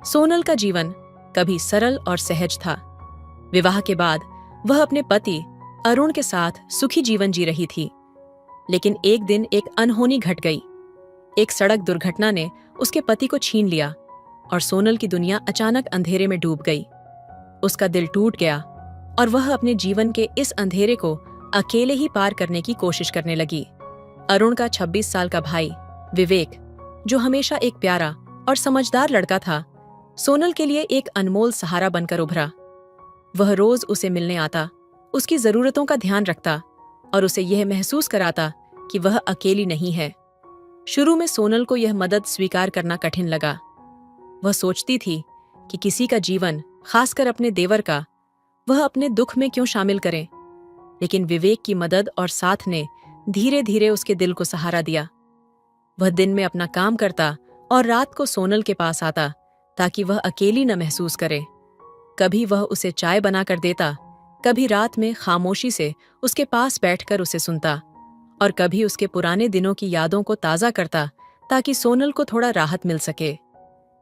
सोनल का जीवन कभी सरल और सहज था। विवाह के बाद वह अपने पति अरुण के साथ सुखी जीवन जी रही थी। लेकिन एक दिन एक अनहोनी घट गई। एक सड़क दुर्घटना ने उसके पति को छीन लिया और सोनल की दुनिया अचानक अंधेरे में डूब गई। उसका दिल टूट गया और वह अपने जीवन के इस अंधेरे को अकेले ही पार करने की कोशिश करने लगी। अरुण का 26 साल का भाई विवेक, जो हमेशा एक प्यारा और समझदार लड़का था, सोनल के लिए एक अनमोल सहारा बनकर उभरा। वह रोज उसे मिलने आता, उसकी जरूरतों का ध्यान रखता और उसे यह महसूस कराता कि वह अकेली नहीं है। शुरू में सोनल को यह मदद स्वीकार करना कठिन लगा। वह सोचती थी कि किसी का जीवन, खासकर अपने देवर का, वह अपने दुख में क्यों शामिल करें। लेकिन विवेक की मदद और साथ ने धीरे धीरे उसके दिल को सहारा दिया। वह दिन में अपना काम करता और रात को सोनल के पास आता ताकि वह अकेली न महसूस करे। कभी वह उसे चाय बनाकर देता, कभी रात में खामोशी से उसके पास बैठकर उसे सुनता और कभी उसके पुराने दिनों की यादों को ताज़ा करता ताकि सोनल को थोड़ा राहत मिल सके।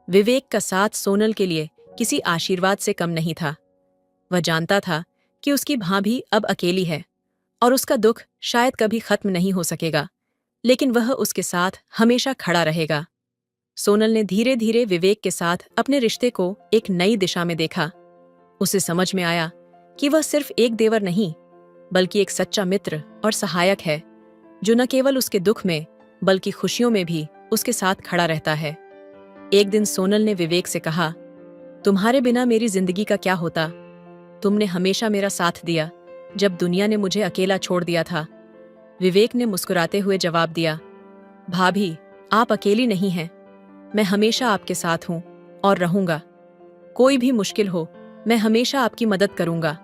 विवेक का साथ सोनल के लिए किसी आशीर्वाद से कम नहीं था। वह जानता था कि उसकी भाभी अब अकेली है और उसका दुख शायद कभी खत्म नहीं हो सकेगा, लेकिन वह उसके साथ हमेशा खड़ा रहेगा। सोनल ने धीरे धीरे विवेक के साथ अपने रिश्ते को एक नई दिशा में देखा। उसे समझ में आया कि वह सिर्फ एक देवर नहीं, बल्कि एक सच्चा मित्र और सहायक है, जो न केवल उसके दुख में बल्कि खुशियों में भी उसके साथ खड़ा रहता है। एक दिन सोनल ने विवेक से कहा, तुम्हारे बिना मेरी जिंदगी का क्या होता? तुमने हमेशा मेरा साथ दिया जब दुनिया ने मुझे अकेला छोड़ दिया था। विवेक ने मुस्कुराते हुए जवाब दिया, भाभी, आप अकेली नहीं हैं। मैं हमेशा आपके साथ हूं और रहूंगा। कोई भी मुश्किल हो, मैं हमेशा आपकी मदद करूंगा।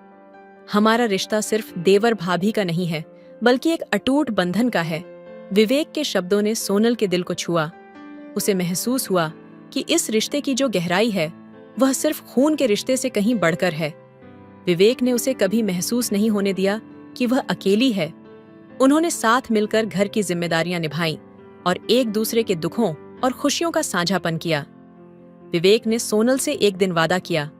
हमारा रिश्ता सिर्फ देवर भाभी का नहीं है, बल्कि एक अटूट बंधन का है। विवेक के शब्दों ने सोनल के दिल को छुआ। उसे महसूस हुआ कि इस रिश्ते की जो गहराई है, वह सिर्फ खून के रिश्ते से कहीं बढ़कर है। विवेक ने उसे कभी महसूस नहीं होने दिया कि वह अकेली है। उन्होंने साथ मिलकर घर की जिम्मेदारियां निभाईं और एक दूसरे के दुखों और खुशियों का साझापन किया। विवेक ने सोनल से एक दिन वादा किया,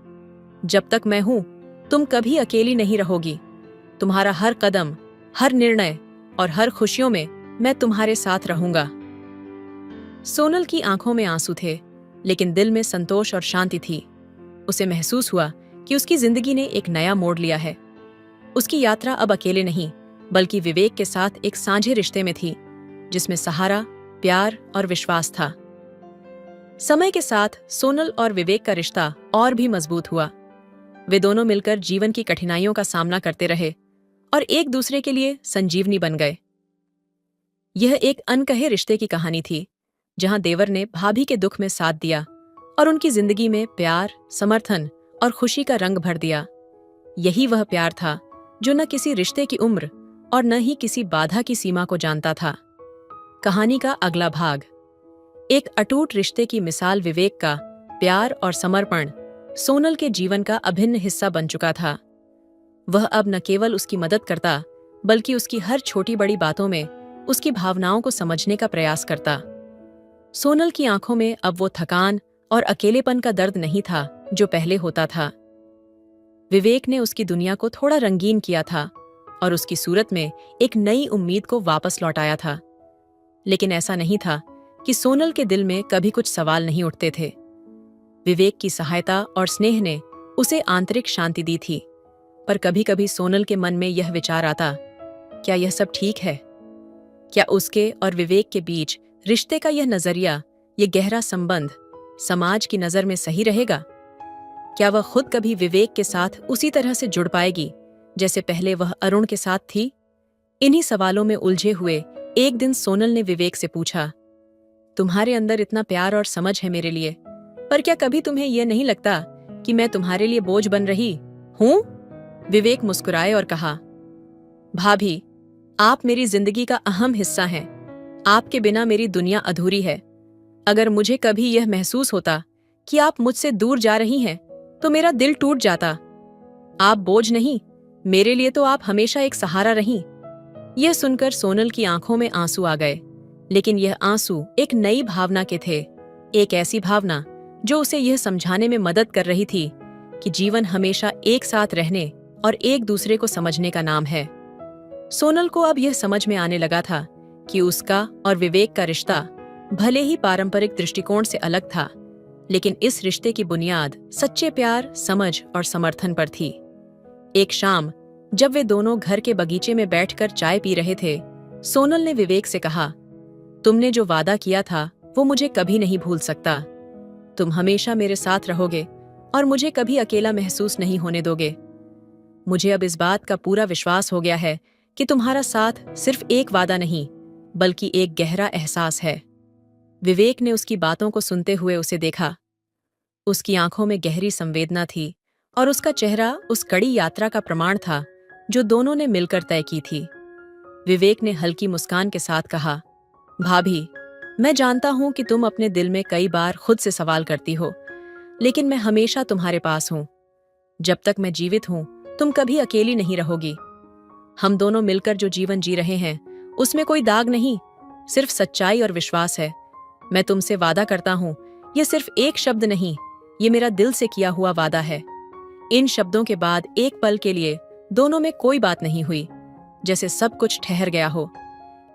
जब तक मैं हूं, तुम कभी अकेली नहीं रहोगी। तुम्हारा हर कदम, हर निर्णय और हर खुशियों में मैं तुम्हारे साथ रहूंगा। सोनल की आंखों में आंसू थे, लेकिन दिल में संतोष और शांति थी। उसे महसूस हुआ कि उसकी जिंदगी ने एक नया मोड़ लिया है। उसकी यात्रा अब अकेले नहीं, बल्कि विवेक के साथ एक साझे रिश्ते में थी, जिसमें सहारा, प्यार और विश्वास था। समय के साथ सोनल और विवेक का रिश्ता और भी मजबूत हुआ। वे दोनों मिलकर जीवन की कठिनाइयों का सामना करते रहे और एक दूसरे के लिए संजीवनी बन गए। यह एक अनकहे रिश्ते की कहानी थी, जहां देवर ने भाभी के दुख में साथ दिया और उनकी जिंदगी में प्यार, समर्थन और खुशी का रंग भर दिया। यही वह प्यार था जो न किसी रिश्ते की उम्र और न ही किसी बाधा की सीमा को जानता था। कहानी का अगला भाग। एक अटूट रिश्ते की मिसाल विवेक का प्यार और समर्पण सोनल के जीवन का अभिन्न हिस्सा बन चुका था। वह अब न केवल उसकी मदद करता, बल्कि उसकी हर छोटी बड़ी बातों में उसकी भावनाओं को समझने का प्रयास करता। सोनल की आंखों में अब वो थकान और अकेलेपन का दर्द नहीं था जो पहले होता था। विवेक ने उसकी दुनिया को थोड़ा रंगीन किया था और उसकी सूरत में एक नई उम्मीद को वापस लौटाया था। लेकिन ऐसा नहीं था कि सोनल के दिल में कभी कुछ सवाल नहीं उठते थे। विवेक की सहायता और स्नेह ने उसे आंतरिक शांति दी थी, पर कभी कभी सोनल के मन में यह विचार आता, क्या यह सब ठीक है? क्या उसके और विवेक के बीच रिश्ते का यह नजरिया, यह गहरा संबंध समाज की नजर में सही रहेगा? क्या वह खुद कभी विवेक के साथ उसी तरह से जुड़ पाएगी जैसे पहले वह अरुण के साथ थी? इन्हीं सवालों में उलझे हुए एक दिन सोनल ने विवेक से पूछा, तुम्हारे अंदर इतना प्यार और समझ है मेरे लिए, पर क्या कभी तुम्हें यह नहीं लगता कि मैं तुम्हारे लिए बोझ बन रही हूं? विवेक मुस्कुराए और कहा, भाभी, आप मेरी जिंदगी का अहम हिस्सा हैं। आपके बिना मेरी दुनिया अधूरी है। अगर मुझे कभी यह महसूस होता कि आप मुझसे दूर जा रही हैं, तो मेरा दिल टूट जाता। आप बोझ नहीं, मेरे लिए तो आप हमेशा एक सहारा रहीं। यह सुनकर सोनल की आंखों में आंसू आ गए, लेकिन यह आंसू एक नई भावना के थे, एक ऐसी भावना जो उसे यह समझाने में मदद कर रही थी कि जीवन हमेशा एक साथ रहने और एक दूसरे को समझने का नाम है। सोनल को अब यह समझ में आने लगा था कि उसका और विवेक का रिश्ता भले ही पारंपरिक दृष्टिकोण से अलग था, लेकिन इस रिश्ते की बुनियाद सच्चे प्यार, समझ और समर्थन पर थी। एक शाम जब वे दोनों घर के बगीचे में बैठकर चाय पी रहे थे, सोनल ने विवेक से कहा, तुमने जो वादा किया था वो मुझे कभी नहीं भूल सकता। तुम हमेशा मेरे साथ रहोगे और मुझे कभी अकेला महसूस नहीं होने दोगे। मुझे अब इस बात का पूरा विश्वास हो गया है कि तुम्हारा साथ सिर्फ एक वादा नहीं, बल्कि एक गहरा एहसास है। विवेक ने उसकी बातों को सुनते हुए उसे देखा। उसकी आंखों में गहरी संवेदना थी और उसका चेहरा उस कड़ी यात्रा का प्रमाण था जो दोनों ने मिलकर तय की थी। विवेक ने हल्की मुस्कान के साथ कहा, भाभी, मैं जानता हूं कि तुम अपने दिल में कई बार खुद से सवाल करती हो, लेकिन मैं हमेशा तुम्हारे पास हूं। जब तक मैं जीवित हूं, तुम कभी अकेली नहीं रहोगी। हम दोनों मिलकर जो जीवन जी रहे हैं, उसमें कोई दाग नहीं, सिर्फ सच्चाई और विश्वास है। मैं तुमसे वादा करता हूं, यह सिर्फ एक शब्द नहीं, ये मेरा दिल से किया हुआ वादा है। इन शब्दों के बाद एक पल के लिए दोनों में कोई बात नहीं हुई, जैसे सब कुछ ठहर गया हो।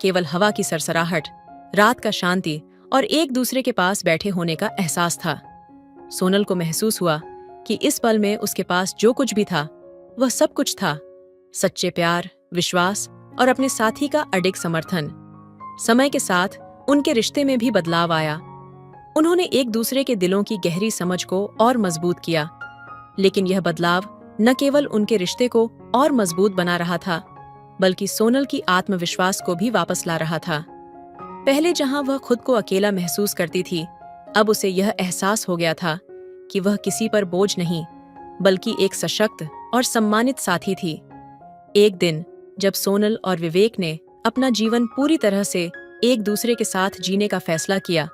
केवल हवा की सरसराहट, रात का शांति और एक दूसरे के पास बैठे होने का एहसास था। सोनल को महसूस हुआ कि इस पल में उसके पास जो कुछ भी था, वह सब कुछ था, सच्चे प्यार, विश्वास और अपने साथी का अडिग समर्थन। समय के साथ उनके रिश्ते में भी बदलाव आया। उन्होंने एक दूसरे के दिलों की गहरी समझ को और मजबूत किया, लेकिन यह बदलाव न केवल उनके रिश्ते को और मजबूत बना रहा था, बल्कि सोनल की आत्मविश्वास को भी वापस ला रहा था। पहले जहां वह खुद को अकेला महसूस करती थी, अब उसे यह एहसास हो गया था कि वह किसी पर बोझ नहीं, बल्कि एक सशक्त और सम्मानित साथी थी। एक दिन जब सोनल और विवेक ने अपना जीवन पूरी तरह से एक दूसरे के साथ जीने का फैसला किया,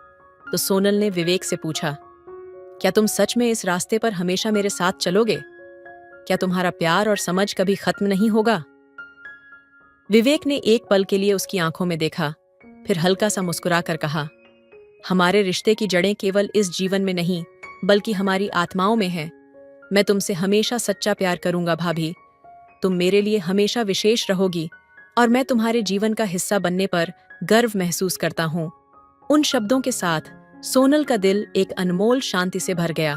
तो सोनल ने विवेक से पूछा, क्या तुम सच में इस रास्ते पर हमेशा मेरे साथ चलोगे? क्या तुम्हारा प्यार और समझ कभी खत्म नहीं होगा? विवेक ने एक पल के लिए उसकी आंखों में देखा, फिर हल्का सा मुस्कुराकर कहा, हमारे रिश्ते की जड़ें केवल इस जीवन में नहीं, बल्कि हमारी आत्माओं में हैं। मैं तुमसे हमेशा सच्चा प्यार करूंगा भाभी। तुम मेरे लिए हमेशा विशेष रहोगी और मैं तुम्हारे जीवन का हिस्सा बनने पर गर्व महसूस करता हूं। उन शब्दों के साथ सोनल का दिल एक अनमोल शांति से भर गया।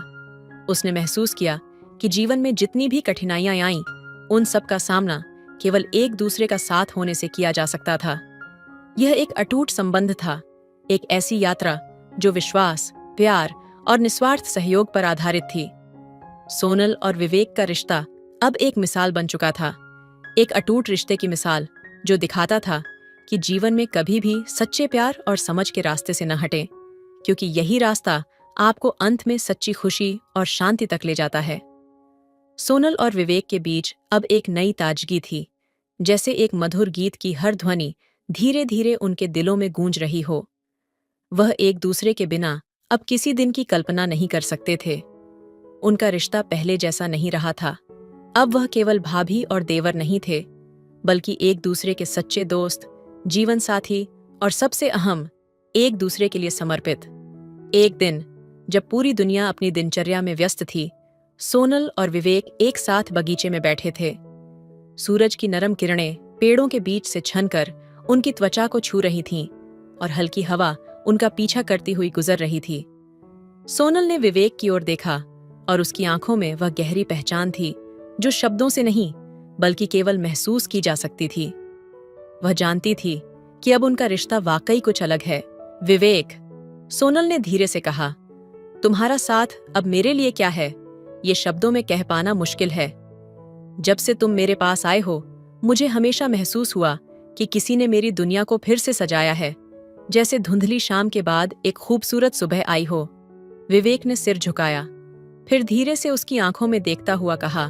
उसने महसूस किया कि जीवन में जितनी भी कठिनाइयां आईं, उन सब का सामना केवल एक दूसरे का साथ होने से किया जा सकता था। यह एक अटूट संबंध था, एक ऐसी यात्रा जो विश्वास, प्यार और निस्वार्थ सहयोग पर आधारित थी। सोनल और विवेक का रिश्ता अब एक मिसाल बन चुका था, एक अटूट रिश्ते की मिसाल जो दिखाता था कि जीवन में कभी भी सच्चे प्यार और समझ के रास्ते से न हटें, क्योंकि यही रास्ता आपको अंत में सच्ची खुशी और शांति तक ले जाता है। सोनल और विवेक के बीच अब एक नई ताजगी थी, जैसे एक मधुर गीत की हर ध्वनि धीरे धीरे उनके दिलों में गूंज रही हो। वह एक दूसरे के बिना अब किसी दिन की कल्पना नहीं कर सकते थे। उनका रिश्ता पहले जैसा नहीं रहा था। अब वह केवल भाभी और देवर नहीं थे, बल्कि एक दूसरे के सच्चे दोस्त, जीवन साथी और सबसे अहम, एक दूसरे के लिए समर्पित। एक दिन जब पूरी दुनिया अपनी दिनचर्या में व्यस्त थी, सोनल और विवेक एक साथ बगीचे में बैठे थे। सूरज की नरम किरणें पेड़ों के बीच से छनकर उनकी त्वचा को छू रही थीं और हल्की हवा उनका पीछा करती हुई गुजर रही थी। सोनल ने विवेक की ओर देखा और उसकी आंखों में वह गहरी पहचान थी जो शब्दों से नहीं, बल्कि केवल महसूस की जा सकती थी। वह जानती थी कि अब उनका रिश्ता वाकई कुछ अलग है। विवेक, सोनल ने धीरे से कहा, तुम्हारा साथ अब मेरे लिए क्या है, ये शब्दों में कह पाना मुश्किल है। जब से तुम मेरे पास आए हो, मुझे हमेशा महसूस हुआ कि किसी ने मेरी दुनिया को फिर से सजाया है, जैसे धुंधली शाम के बाद एक खूबसूरत सुबह आई हो। विवेक ने सिर झुकाया, फिर धीरे से उसकी आंखों में देखता हुआ कहा,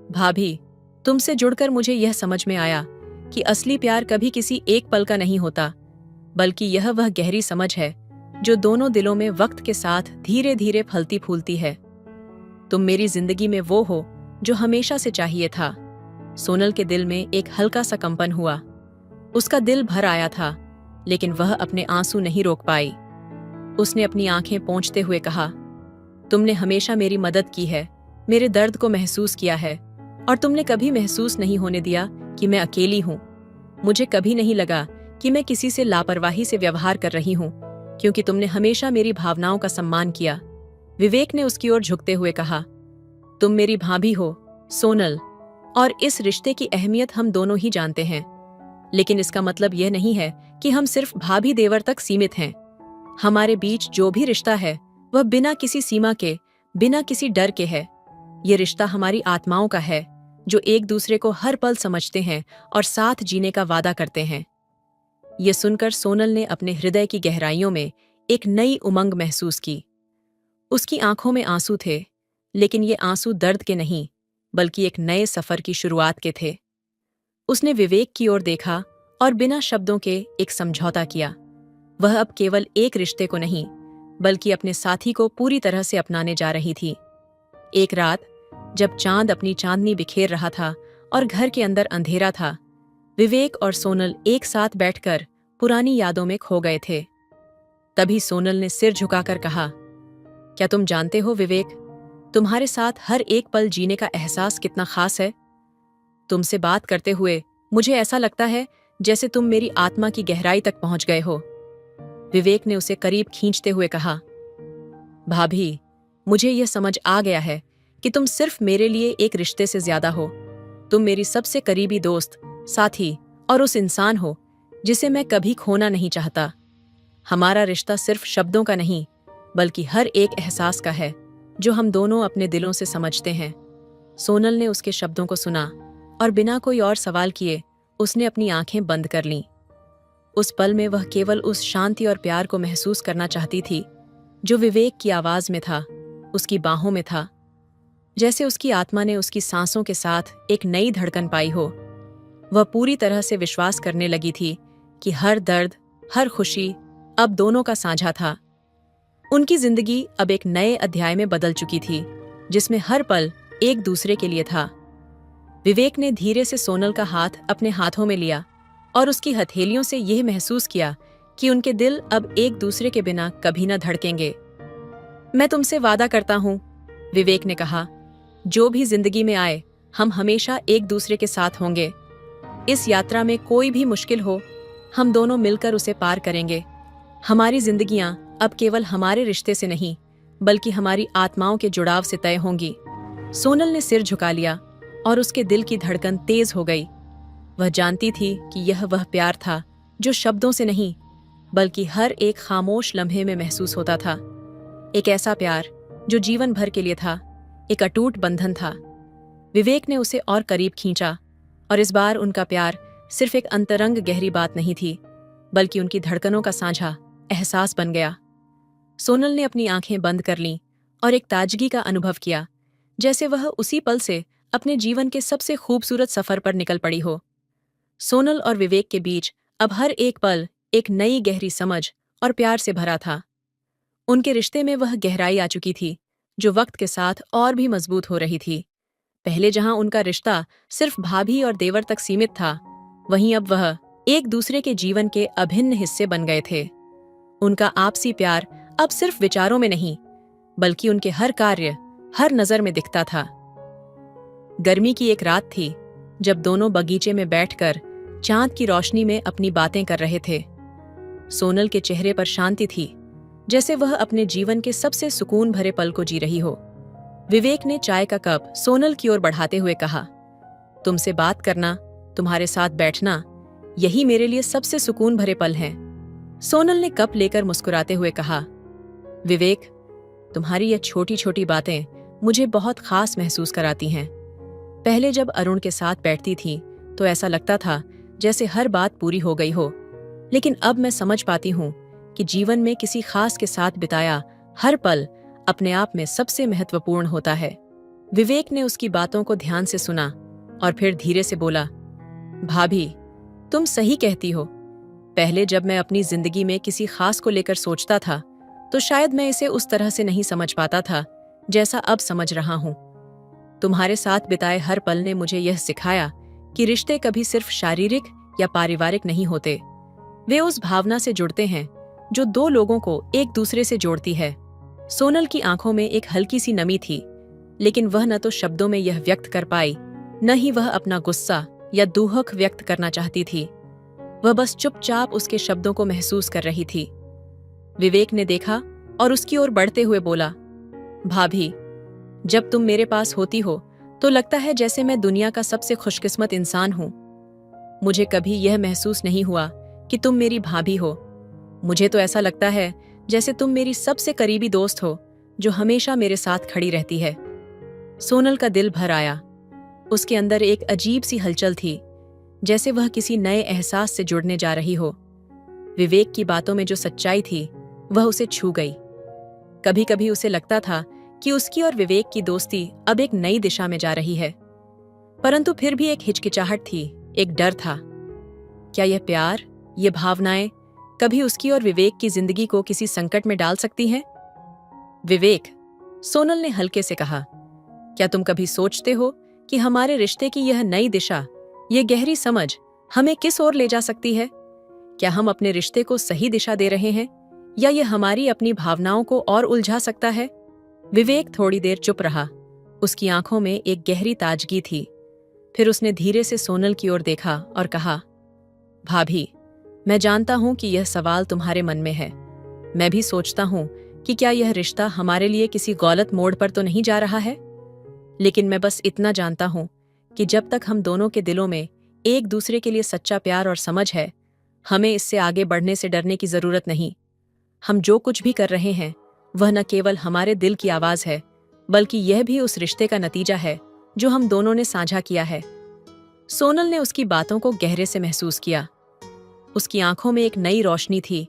भाभी, तुमसे जुड़कर मुझे यह समझ में आया कि असली प्यार कभी किसी एक पल का नहीं होता, बल्कि यह वह गहरी समझ है जो दोनों दिलों में वक्त के साथ धीरे धीरे फलती फूलती है। तुम मेरी जिंदगी में वो हो जो हमेशा से चाहिए था। सोनल के दिल में एक हल्का सा कंपन हुआ। उसका दिल भर आया था, लेकिन वह अपने आंसू नहीं रोक पाई। उसने अपनी आंखें पोंछते हुए कहा, तुमने हमेशा मेरी मदद की है, मेरे दर्द को महसूस किया है, और तुमने कभी महसूस नहीं होने दिया कि मैं अकेली हूँ। मुझे कभी नहीं लगा कि मैं किसी से लापरवाही से व्यवहार कर रही हूँ, क्योंकि तुमने हमेशा मेरी भावनाओं का सम्मान किया। विवेक ने उसकी ओर झुकते हुए कहा, तुम मेरी भाभी हो, सोनल, और इस रिश्ते की अहमियत हम दोनों ही जानते हैं। लेकिन इसका मतलब यह नहीं है कि हम सिर्फ भाभी देवर तक सीमित हैं। हमारे बीच जो भी रिश्ता है वह बिना किसी सीमा के, बिना किसी डर के है। ये रिश्ता हमारी आत्माओं का है, जो एक दूसरे को हर पल समझते हैं और साथ जीने का वादा करते हैं। ये सुनकर सोनल ने अपने हृदय की गहराइयों में एक नई उमंग महसूस की। उसकी आंखों में आंसू थे, लेकिन ये आंसू दर्द के नहीं, बल्कि एक नए सफर की शुरुआत के थे। उसने विवेक की ओर देखा और बिना शब्दों के एक समझौता किया। वह अब केवल एक रिश्ते को नहीं, बल्कि अपने साथी को पूरी तरह से अपनाने जा रही थी। एक रात, जब चांद अपनी चांदनी बिखेर रहा था और घर के अंदर अंधेरा था, विवेक और सोनल एक साथ बैठकर पुरानी यादों में खो गए थे। तभी सोनल ने सिर झुकाकर कहा, क्या तुम जानते हो विवेक, तुम्हारे साथ हर एक पल जीने का एहसास कितना खास है। तुमसे बात करते हुए मुझे ऐसा लगता है जैसे तुम मेरी आत्मा की गहराई तक पहुंच गए हो। विवेक ने उसे करीब खींचते हुए कहा, भाभी, मुझे यह समझ आ गया है कि तुम सिर्फ मेरे लिए एक रिश्ते से ज्यादा हो। तुम मेरी सबसे करीबी दोस्त, साथी और उस इंसान हो जिसे मैं कभी खोना नहीं चाहता। हमारा रिश्ता सिर्फ शब्दों का नहीं, बल्कि हर एक एहसास का है जो हम दोनों अपने दिलों से समझते हैं। सोनल ने उसके शब्दों को सुना और बिना कोई और सवाल किए उसने अपनी आंखें बंद कर लीं। उस पल में वह केवल उस शांति और प्यार को महसूस करना चाहती थी जो विवेक की आवाज में था, उसकी बाहों में था। जैसे उसकी आत्मा ने उसकी सांसों के साथ एक नई धड़कन पाई हो। वह पूरी तरह से विश्वास करने लगी थी कि हर दर्द, हर खुशी अब दोनों का साझा था। उनकी जिंदगी अब एक नए अध्याय में बदल चुकी थी, जिसमें हर पल एक दूसरे के लिए था। विवेक ने धीरे से सोनल का हाथ अपने हाथों में लिया और उसकी हथेलियों से यह महसूस किया कि उनके दिल अब एक दूसरे के बिना कभी न धड़केंगे। मैं तुमसे वादा करता हूं, विवेक ने कहा, जो भी जिंदगी में आए हम हमेशा एक दूसरे के साथ होंगे। इस यात्रा में कोई भी मुश्किल हो, हम दोनों मिलकर उसे पार करेंगे। हमारी जिंदगियां अब केवल हमारे रिश्ते से नहीं, बल्कि हमारी आत्माओं के जुड़ाव से तय होंगी। सोनल ने सिर झुका लिया और उसके दिल की धड़कन तेज हो गई। वह जानती थी कि यह वह प्यार था जो शब्दों से नहीं, बल्कि हर एक खामोश लम्हे में महसूस होता था। एक ऐसा प्यार जो जीवन भर के लिए था, एक अटूट बंधन था। विवेक ने उसे और करीब खींचा, और इस बार उनका प्यार सिर्फ एक अंतरंग गहरी बात नहीं थी, बल्कि उनकी धड़कनों का साझा एहसास बन गया। सोनल ने अपनी आंखें बंद कर लीं और एक ताजगी का अनुभव किया, जैसे वह उसी पल से अपने जीवन के सबसे खूबसूरत सफर पर निकल पड़ी हो। सोनल और विवेक के बीच अब हर एक पल एक नई गहरी समझ और प्यार से भरा था। उनके रिश्ते में वह गहराई आ चुकी थी जो वक्त के साथ और भी मजबूत हो रही थी। पहले जहां उनका रिश्ता सिर्फ भाभी और देवर तक सीमित था, वहीं अब वह एक दूसरे के जीवन के अभिन्न हिस्से बन गए थे। उनका आपसी प्यार अब सिर्फ विचारों में नहीं, बल्कि उनके हर कार्य, हर नजर में दिखता था। गर्मी की एक रात थी जब दोनों बगीचे में बैठकर चांद की रोशनी में अपनी बातें कर रहे थे। सोनल के चेहरे पर शांति थी, जैसे वह अपने जीवन के सबसे सुकून भरे पल को जी रही हो। विवेक ने चाय का कप सोनल की ओर बढ़ाते हुए कहा, तुमसे बात करना, तुम्हारे साथ बैठना, यही मेरे लिए सबसे सुकून भरे पल हैं। सोनल ने कप लेकर मुस्कुराते हुए कहा, विवेक, तुम्हारी ये छोटी छोटी बातें मुझे बहुत खास महसूस कराती हैं। पहले जब अरुण के साथ बैठती थी तो ऐसा लगता था जैसे हर बात पूरी हो गई हो, लेकिन अब मैं समझ पाती हूँ कि जीवन में किसी खास के साथ बिताया हर पल अपने आप में सबसे महत्वपूर्ण होता है। विवेक ने उसकी बातों को ध्यान से सुना और फिर धीरे से बोला, भाभी, तुम सही कहती हो। पहले जब मैं अपनी जिंदगी में किसी खास को लेकर सोचता था तो शायद मैं इसे उस तरह से नहीं समझ पाता था जैसा अब समझ रहा हूं। तुम्हारे साथ बिताए हर पल ने मुझे यह सिखाया कि रिश्ते कभी सिर्फ शारीरिक या पारिवारिक नहीं होते। वे उस भावना से जुड़ते हैं जो दो लोगों को एक दूसरे से जोड़ती है। सोनल की आंखों में एक हल्की सी नमी थी, लेकिन वह न तो शब्दों में यह व्यक्त कर पाई, न ही वह अपना गुस्सा या दुहक व्यक्त करना चाहती थी। वह बस चुपचाप उसके शब्दों को महसूस कर रही थी। विवेक ने देखा और उसकी ओर बढ़ते हुए बोला, भाभी, जब तुम मेरे पास होती हो तो लगता है जैसे मैं दुनिया का सबसे खुशकिस्मत इंसान हूं। मुझे कभी यह महसूस नहीं हुआ कि तुम मेरी भाभी हो। मुझे तो ऐसा लगता है जैसे तुम मेरी सबसे करीबी दोस्त हो, जो हमेशा मेरे साथ खड़ी रहती है। सोनल का दिल भर आया। उसके अंदर एक अजीब सी हलचल थी, जैसे वह किसी नए एहसास से जुड़ने जा रही हो। विवेक की बातों में जो सच्चाई थी वह उसे छू गई। कभी कभी उसे लगता था कि उसकी और विवेक की दोस्ती अब एक नई दिशा में जा रही है, परंतु फिर भी एक हिचकिचाहट थी, एक डर था। क्या यह प्यार, ये भावनाएं कभी उसकी और विवेक की जिंदगी को किसी संकट में डाल सकती हैं? विवेक, सोनल ने हल्के से कहा, क्या तुम कभी सोचते हो कि हमारे रिश्ते की यह नई दिशा, ये गहरी समझ हमें किस ओर ले जा सकती है? क्या हम अपने रिश्ते को सही दिशा दे रहे हैं, या ये हमारी अपनी भावनाओं को और उलझा सकता है? विवेक थोड़ी देर चुप रहा। उसकी आंखों में एक गहरी ताजगी थी। फिर उसने धीरे से सोनल की ओर देखा और कहा, भाभी, मैं जानता हूं कि यह सवाल तुम्हारे मन में है। मैं भी सोचता हूं कि क्या यह रिश्ता हमारे लिए किसी गलत मोड़ पर तो नहीं जा रहा है। लेकिन मैं बस इतना जानता हूं कि जब तक हम दोनों के दिलों में एक दूसरे के लिए सच्चा प्यार और समझ है, हमें इससे आगे बढ़ने से डरने की जरूरत नहीं। हम जो कुछ भी कर रहे हैं वह न केवल हमारे दिल की आवाज है, बल्कि यह भी उस रिश्ते का नतीजा है जो हम दोनों ने साझा किया है। सोनल ने उसकी बातों को गहरे से महसूस किया। उसकी आंखों में एक नई रोशनी थी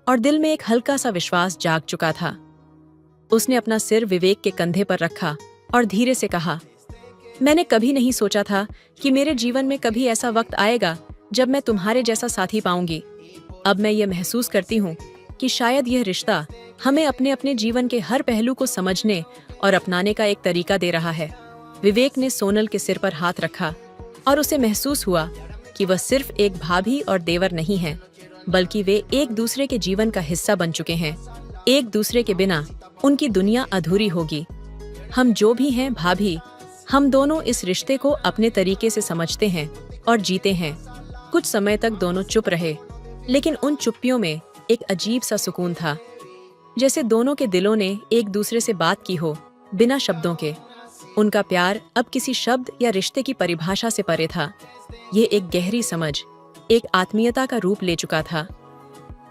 और दिल में एक हल्का सा विश्वास जाग चुका था। उसने अपना सिर विवेक के कंधे पर रखा और धीरे से कहा, मैंने कभी नहीं सोचा था कि मेरे जीवन में कभी ऐसा वक्त आएगा जब मैं तुम्हारे जैसा साथी पाऊंगी। अब मैं ये महसूस करती हूँ कि शायद यह रिश्ता हमें अपने अपने जीवन के हर पहलू को समझने और अपनाने का एक तरीका दे रहा है। विवेक ने सोनल के सिर पर हाथ रखा और उसे महसूस हुआ कि वह सिर्फ एक भाभी और देवर नहीं है, बल्कि वे एक दूसरे के जीवन का हिस्सा बन चुके हैं। एक दूसरे के बिना उनकी दुनिया अधूरी होगी। हम जो भी हैं भाभी, हम दोनों इस रिश्ते को अपने तरीके से समझते हैं और जीते हैं। कुछ समय तक दोनों चुप रहे, लेकिन उन चुप्पियों में एक अजीब सा सुकून था, जैसे दोनों के दिलों ने एक दूसरे से बात की हो, बिना शब्दों के। उनका प्यार अब किसी शब्द या रिश्ते की परिभाषा से परे था। ये एक गहरी समझ, एक आत्मीयता का रूप ले चुका था।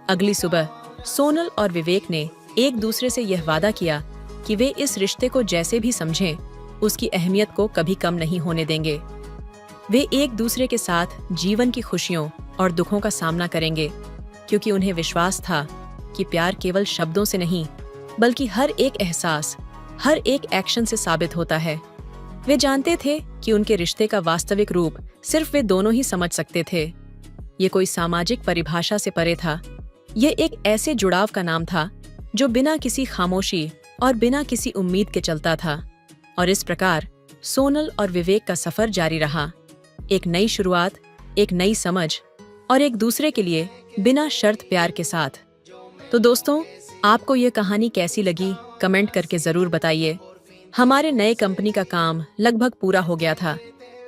अगली सुबह सोनल और विवेक ने एक दूसरे से यह वादा किया कि वे इस रिश्ते को जैसे भी समझें, उसकी अहमियत को कभी कम नहीं होने देंगे। वे एक दूसरे के साथ जीवन की खुशियों और दुखों का सामना करेंगे, क्योंकि उन्हें विश्वास था कि प्यार केवल शब्दों से नहीं, बल्कि हर एक एहसास, हर एक एक्शन से साबित होता है। वे जानते थे कि उनके रिश्ते का वास्तविक रूप सिर्फ वे दोनों ही समझ सकते थे। ये कोई सामाजिक परिभाषा से परे था। ये एक ऐसे जुड़ाव का नाम था जो बिना किसी खामोशी और बिना किसी उम्मीद के चलता था। और इस प्रकार सोनल और विवेक का सफर जारी रहा, एक नई शुरुआत, एक नई समझ और एक दूसरे के लिए बिना शर्त प्यार के साथ। तो दोस्तों, आपको ये कहानी कैसी लगी कमेंट करके ज़रूर बताइए। हमारे नए कंपनी का काम लगभग पूरा हो गया था,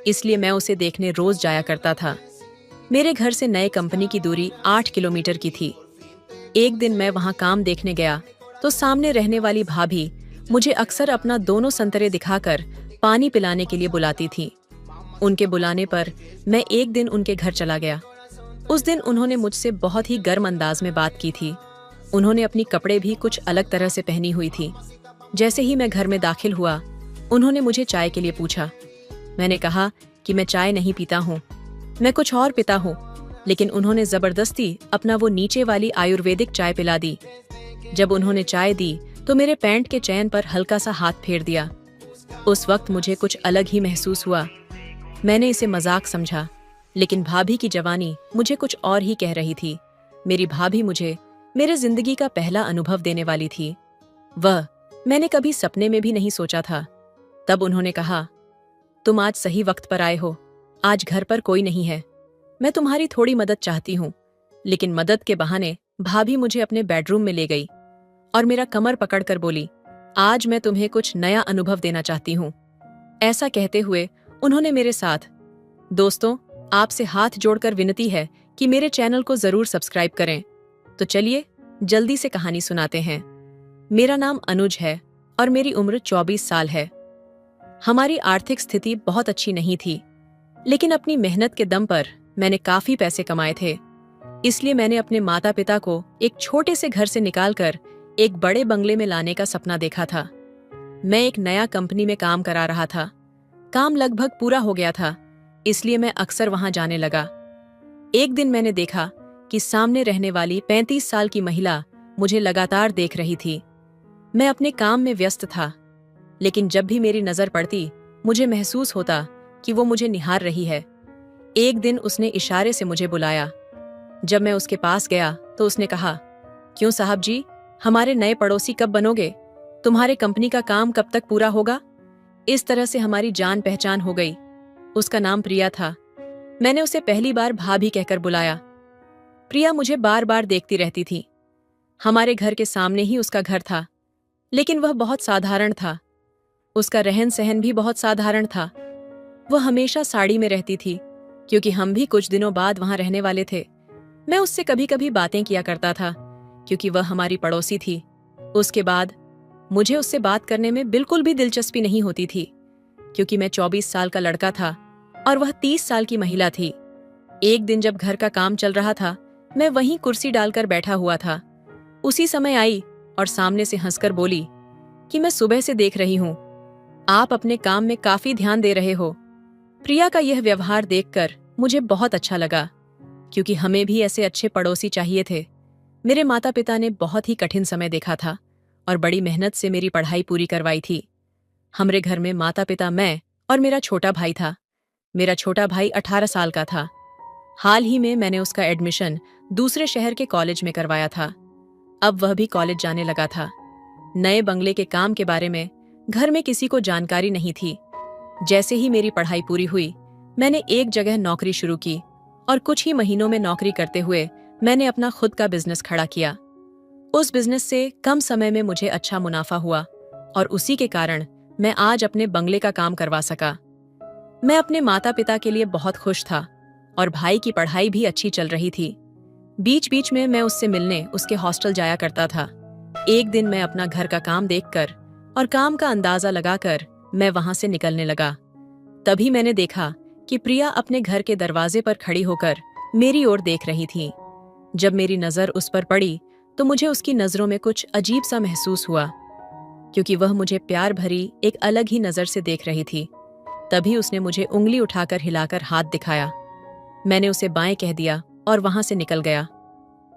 इसलिए मैं उसे देखने रोज जाया करता था। मेरे घर से नए कंपनी की दूरी 8 किलोमीटर की थी। एक दिन मैं वहाँ काम देखने गया तो सामने रहने वाली भाभी मुझे अक्सर अपना दोनों संतरे दिखाकर पानी पिलाने के लिए बुलाती थी। उनके बुलाने पर मैं एक दिन उनके घर चला गया। उस दिन उन्होंने मुझसे बहुत ही गर्म अंदाज में बात की थी। उन्होंने अपनी कपड़े भी कुछ अलग तरह से पहनी हुई थी। जैसे ही मैं घर में दाखिल हुआ, उन्होंने मुझे चाय के लिए पूछा। मैंने कहा कि मैं चाय नहीं पीता हूँ, मैं कुछ और पीता हूँ, लेकिन उन्होंने जबरदस्ती अपना वो नीचे वाली आयुर्वेदिक चाय पिला दी। जब उन्होंने चाय दी तो मेरे पैंट के चैन पर हल्का सा हाथ फेर दिया। उस वक्त मुझे कुछ अलग ही महसूस हुआ। मैंने इसे मजाक समझा, लेकिन भाभी की जवानी मुझे कुछ और ही कह रही थी। मेरी भाभी मुझे मेरे जिंदगी का पहला अनुभव देने वाली थी। वह मैंने कभी सपने में भी नहीं सोचा था। तब उन्होंने कहा, तुम आज सही वक्त पर आए हो। आज घर पर कोई नहीं है। मैं तुम्हारी थोड़ी मदद चाहती हूँ। लेकिन मदद के बहाने भाभी मुझे अपने बेडरूम में ले गई और मेरा कमर पकड़कर बोली, आज मैं तुम्हें कुछ नया अनुभव देना चाहती हूँ। ऐसा कहते हुए उन्होंने मेरे साथ, दोस्तों, आपसे हाथ जोड़कर विनती है कि मेरे चैनल को जरूर सब्सक्राइब करें। तो चलिए जल्दी से कहानी सुनाते हैं। मेरा नाम अनुज है और मेरी उम्र 24 साल है। हमारी आर्थिक स्थिति बहुत अच्छी नहीं थी, लेकिन अपनी मेहनत के दम पर मैंने काफी पैसे कमाए थे। इसलिए मैंने अपने माता पिता को एक छोटे से घर से निकालकर एक बड़े बंगले में लाने का सपना देखा था। मैं एक नया कंपनी में काम करा रहा था। काम लगभग पूरा हो गया था, इसलिए मैं अक्सर वहां जाने लगा। एक दिन मैंने देखा कि सामने रहने वाली 35 साल की महिला मुझे लगातार देख रही थी। मैं अपने काम में व्यस्त था, लेकिन जब भी मेरी नजर पड़ती मुझे महसूस होता कि वो मुझे निहार रही है। एक दिन उसने इशारे से मुझे बुलाया। जब मैं उसके पास गया तो उसने कहा, क्यों साहब जी, हमारे नए पड़ोसी कब बनोगे? तुम्हारे कंपनी का काम कब तक पूरा होगा? इस तरह से हमारी जान पहचान हो गई। उसका नाम प्रिया था। मैंने उसे पहली बार भाभी कहकर बुलाया। प्रिया मुझे बार बार देखती रहती थी। हमारे घर के सामने ही उसका घर था, लेकिन वह बहुत साधारण था। उसका रहन सहन भी बहुत साधारण था। वह हमेशा साड़ी में रहती थी, क्योंकि हम भी कुछ दिनों बाद वहां रहने वाले थे। मैं उससे कभी कभी बातें किया करता था, क्योंकि वह हमारी पड़ोसी थी। उसके बाद मुझे उससे बात करने में बिल्कुल भी दिलचस्पी नहीं होती थी, क्योंकि मैं 24 साल का लड़का था और वह 30 साल की महिला थी। एक दिन जब घर का काम चल रहा था, मैं वहीं कुर्सी डालकर बैठा हुआ था। उसी समय आई और सामने से हंसकर बोली कि मैं सुबह से देख रही हूं, आप अपने काम में काफी ध्यान दे रहे हो। प्रिया का यह व्यवहार देखकर मुझे बहुत अच्छा लगा, क्योंकि हमें भी ऐसे अच्छे पड़ोसी चाहिए थे। मेरे माता पिता ने बहुत ही कठिन समय देखा था और बड़ी मेहनत से मेरी पढ़ाई पूरी करवाई थी। हमारे घर में माता पिता, मैं और मेरा छोटा भाई था। मेरा छोटा भाई 18 साल का था। हाल ही में मैंने उसका एडमिशन दूसरे शहर के कॉलेज में करवाया था। अब वह भी कॉलेज जाने लगा था। नए बंगले के काम के बारे में घर में किसी को जानकारी नहीं थी। जैसे ही मेरी पढ़ाई पूरी हुई, मैंने एक जगह नौकरी शुरू की और कुछ ही महीनों में नौकरी करते हुए मैंने अपना खुद का बिजनेस खड़ा किया। उस बिजनेस से कम समय में मुझे अच्छा मुनाफा हुआ और उसी के कारण मैं आज अपने बंगले का काम करवा सका। मैं अपने माता पिता के लिए बहुत खुश था और भाई की पढ़ाई भी अच्छी चल रही थी। बीच बीच में मैं उससे मिलने उसके हॉस्टल जाया करता था। एक दिन मैं अपना घर का काम देखकर और काम का अंदाजा लगाकर मैं वहां से निकलने लगा। तभी मैंने देखा कि प्रिया अपने घर के दरवाजे पर खड़ी होकर मेरी ओर देख रही थी। जब मेरी नजर उस पर पड़ी तो मुझे उसकी नजरों में कुछ अजीब सा महसूस हुआ, क्योंकि वह मुझे प्यार भरी एक अलग ही नजर से देख रही थी। तभी उसने मुझे उंगली उठाकर हिलाकर हाथ दिखाया। मैंने उसे बाएं कह दिया और वहां से निकल गया।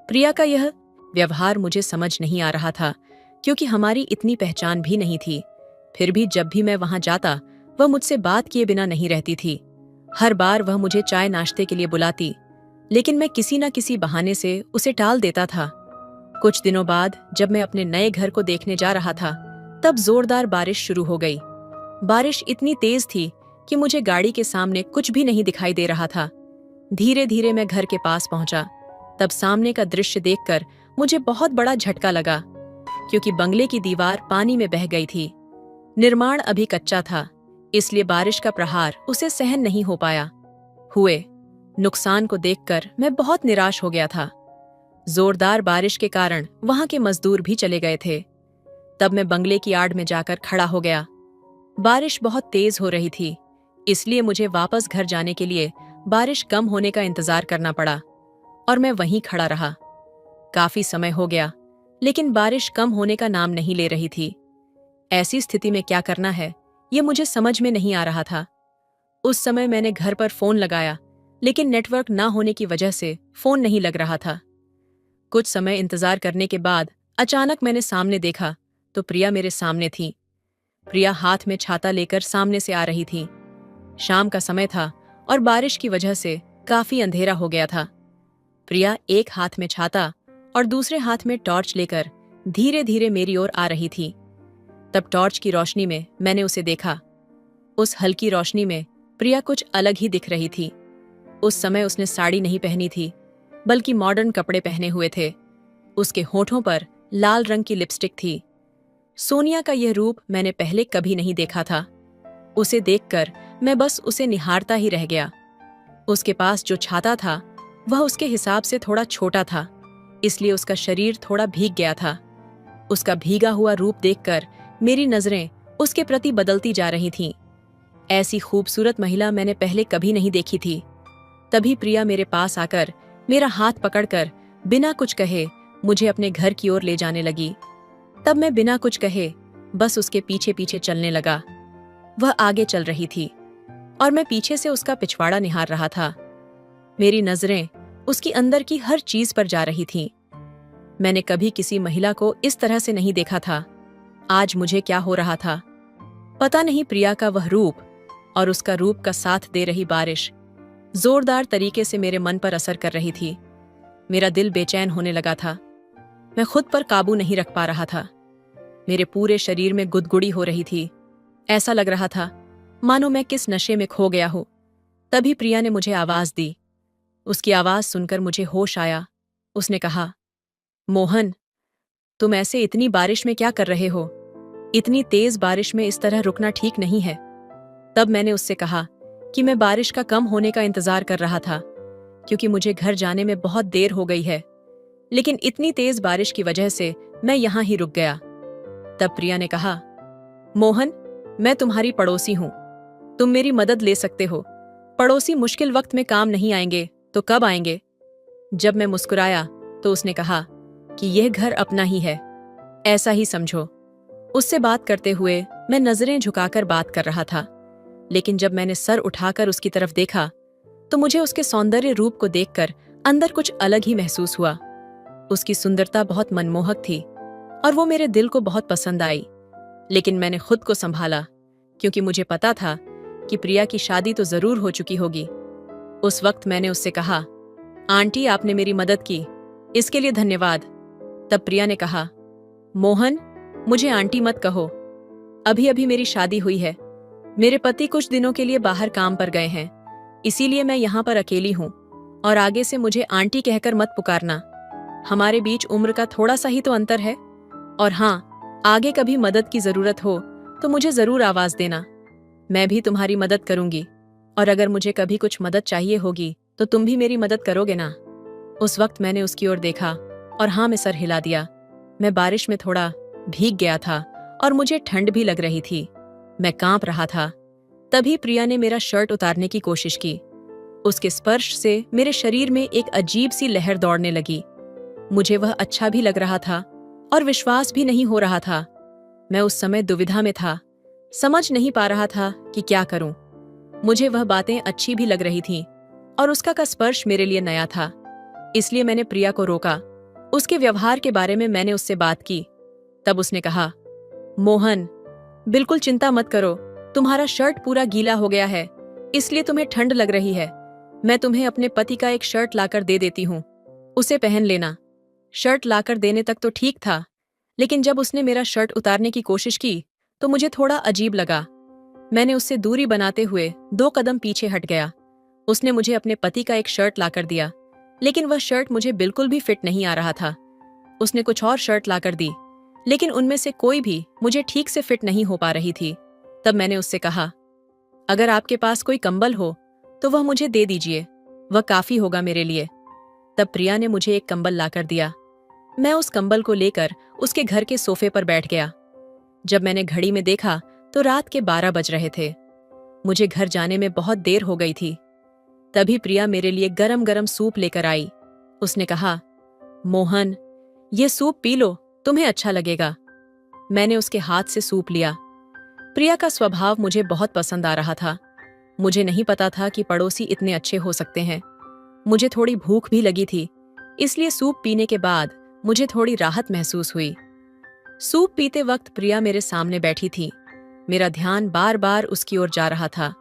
प्रिया का यह व्यवहार मुझे समझ नहीं आ रहा था, क्योंकि हमारी इतनी पहचान भी नहीं थी। फिर भी जब भी मैं वहां जाता, वह मुझसे बात किए बिना नहीं रहती थी। हर बार वह मुझे चाय नाश्ते के लिए बुलाती, लेकिन मैं किसी न किसी बहाने से उसे टाल देता था। कुछ दिनों बाद जब मैं अपने नए घर को देखने जा रहा था, तब जोरदार बारिश शुरू हो गई। बारिश इतनी तेज थी कि मुझे गाड़ी के सामने कुछ भी नहीं दिखाई दे रहा था। धीरे धीरे मैं घर के पास पहुंचा। तब सामने का दृश्य देखकर मुझे बहुत बड़ा झटका लगा, क्योंकि बंगले की दीवार पानी में बह गई थी। निर्माण अभी कच्चा था, इसलिए बारिश का प्रहार उसे सहन नहीं हो पाया। हुए नुकसान को देखकर मैं बहुत निराश हो गया था। जोरदार बारिश के कारण वहां के मजदूर भी चले गए थे। तब मैं बंगले की आड़ में जाकर खड़ा हो गया। बारिश बहुत तेज हो रही थी, इसलिए मुझे वापस घर जाने के लिए बारिश कम होने का इंतजार करना पड़ा और मैं वहीं खड़ा रहा। काफी समय हो गया, लेकिन बारिश कम होने का नाम नहीं ले रही थी। ऐसी स्थिति में क्या करना है, ये मुझे समझ में नहीं आ रहा था। उस समय मैंने घर पर फोन लगाया, लेकिन नेटवर्क ना होने की वजह से फोन नहीं लग रहा था। कुछ समय इंतजार करने के बाद अचानक मैंने सामने देखा तो प्रिया मेरे सामने थी। प्रिया हाथ में छाता लेकर सामने से आ रही थी। शाम का समय था और बारिश की वजह से काफी अंधेरा हो गया था। प्रिया एक हाथ में छाता और दूसरे हाथ में टॉर्च लेकर धीरे धीरे मेरी ओर आ रही थी। तब टॉर्च की रोशनी में मैंने उसे देखा। उस हल्की रोशनी में प्रिया कुछ अलग ही दिख रही थी। उस समय उसने साड़ी नहीं पहनी थी, बल्कि मॉडर्न कपड़े पहने हुए थे। उसके होठों पर लाल रंग की लिपस्टिक थी। सोनिया का यह रूप मैंने पहले कभी नहीं देखा था। उसे देखकर मैं बस उसे निहारता ही रह गया। उसके पास जो छाता था वह उसके हिसाब से थोड़ा छोटा था, इसलिए उसका शरीर थोड़ा भीग गया था। उसका भीगा हुआ रूप देखकर मेरी नजरें उसके प्रति बदलती जा रही थीं। ऐसी खूबसूरत महिला मैंने पहले कभी नहीं देखी थी। तभी प्रिया मेरे पास आकर मेरा हाथ पकड़कर बिना कुछ कहे मुझे अपने घर की ओर ले जाने लगी। तब मैं बिना कुछ कहे बस उसके पीछे पीछे चलने लगा। वह आगे चल रही थी और मैं पीछे से उसका पिछवाड़ा निहार रहा था। मेरी नजरें उसकी अंदर की हर चीज पर जा रही थीं। मैंने कभी किसी महिला को इस तरह से नहीं देखा था। आज मुझे क्या हो रहा था पता नहीं। प्रिया का वह रूप और उसका रूप का साथ दे रही बारिश जोरदार तरीके से मेरे मन पर असर कर रही थी। मेरा दिल बेचैन होने लगा था। मैं खुद पर काबू नहीं रख पा रहा था। मेरे पूरे शरीर में गुदगुड़ी हो रही थी। ऐसा लग रहा था मानो मैं किस नशे में खो गया हूं। तभी प्रिया ने मुझे आवाज दी। उसकी आवाज सुनकर मुझे होश आया। उसने कहा, मोहन, तुम ऐसे इतनी बारिश में क्या कर रहे हो? इतनी तेज बारिश में इस तरह रुकना ठीक नहीं है। तब मैंने उससे कहा कि मैं बारिश का कम होने का इंतजार कर रहा था, क्योंकि मुझे घर जाने में बहुत देर हो गई है। लेकिन इतनी तेज बारिश की वजह से मैं यहां ही रुक गया। तब प्रिया ने कहा, मोहन, मैं तुम्हारी पड़ोसी हूं। तुम मेरी मदद ले सकते हो। पड़ोसी मुश्किल वक्त में काम नहीं आएंगे तो कब आएंगे? जब मैं मुस्कुराया तो उसने कहा कि यह घर अपना ही है, ऐसा ही समझो। उससे बात करते हुए मैं नजरें झुकाकर बात कर रहा था, लेकिन जब मैंने सर उठाकर उसकी तरफ देखा तो मुझे उसके सौंदर्य रूप को देखकर अंदर कुछ अलग ही महसूस हुआ। उसकी सुंदरता बहुत मनमोहक थी और वो मेरे दिल को बहुत पसंद आई। लेकिन मैंने खुद को संभाला, क्योंकि मुझे पता था कि प्रिया की शादी तो जरूर हो चुकी होगी। उस वक्त मैंने उससे कहा, आंटी, आपने मेरी मदद की, इसके लिए धन्यवाद। तब प्रिया ने कहा, मोहन, मुझे आंटी मत कहो। अभी अभी मेरी शादी हुई है। मेरे पति कुछ दिनों के लिए बाहर काम पर गए हैं, इसीलिए मैं यहाँ पर अकेली हूँ। और आगे से मुझे आंटी कहकर मत पुकारना। हमारे बीच उम्र का थोड़ा सा ही तो अंतर है। और हाँ, आगे कभी मदद की जरूरत हो तो मुझे जरूर आवाज देना। मैं भी तुम्हारी मदद करूंगी, और अगर मुझे कभी कुछ मदद चाहिए होगी तो तुम भी मेरी मदद करोगे ना? उस वक्त मैंने उसकी ओर देखा और हाँ में सर हिला दिया। मैं बारिश में थोड़ा भीग गया था और मुझे ठंड भी लग रही थी। मैं कांप रहा था। तभी प्रिया ने मेरा शर्ट उतारने की कोशिश की। उसके स्पर्श से मेरे शरीर में एक अजीब सी लहर दौड़ने लगी। मुझे वह अच्छा भी लग रहा था और विश्वास भी नहीं हो रहा था। मैं उस समय दुविधा में था, समझ नहीं पा रहा था कि क्या करूं। मुझे वह बातें अच्छी भी लग रही थीं और उसका का स्पर्श मेरे लिए नया था। इसलिए मैंने प्रिया को रोका। उसके व्यवहार के बारे में मैंने उससे बात की। तब उसने कहा, मोहन, बिल्कुल चिंता मत करो। तुम्हारा शर्ट पूरा गीला हो गया है, इसलिए तुम्हें ठंड लग रही है। मैं तुम्हें अपने पति का एक शर्ट लाकर दे देती हूँ, उसे पहन लेना। शर्ट लाकर देने तक तो ठीक था, लेकिन जब उसने मेरा शर्ट उतारने की कोशिश की तो मुझे थोड़ा अजीब लगा। मैंने उससे दूरी बनाते हुए 2 कदम पीछे हट गया। उसने मुझे अपने पति का एक शर्ट लाकर दिया, लेकिन वह शर्ट मुझे बिल्कुल भी फिट नहीं आ रहा था। उसने कुछ और शर्ट लाकर दी, लेकिन उनमें से कोई भी मुझे ठीक से फिट नहीं हो पा रही थी। तब मैंने उससे कहा, अगर आपके पास कोई कंबल हो तो वह मुझे दे दीजिए, वह काफी होगा मेरे लिए। तब प्रिया ने मुझे एक कंबल लाकर दिया। मैं उस कंबल को लेकर उसके घर के सोफे पर बैठ गया। जब मैंने घड़ी में देखा तो रात के 12 बज रहे थे। मुझे घर जाने में बहुत देर हो गई थी। तभी प्रिया मेरे लिए गरम गरम सूप लेकर आई। उसने कहा, मोहन, ये सूप पी लो, तुम्हें अच्छा लगेगा। मैंने उसके हाथ से सूप लिया। प्रिया का स्वभाव मुझे बहुत पसंद आ रहा था। मुझे नहीं पता था कि पड़ोसी इतने अच्छे हो सकते हैं। मुझे थोड़ी भूख भी लगी थी, इसलिए सूप पीने के बाद मुझे थोड़ी राहत महसूस हुई। सूप पीते वक्त प्रिया मेरे सामने बैठी थी। मेरा ध्यान बार बार उसकी ओर जा रहा था।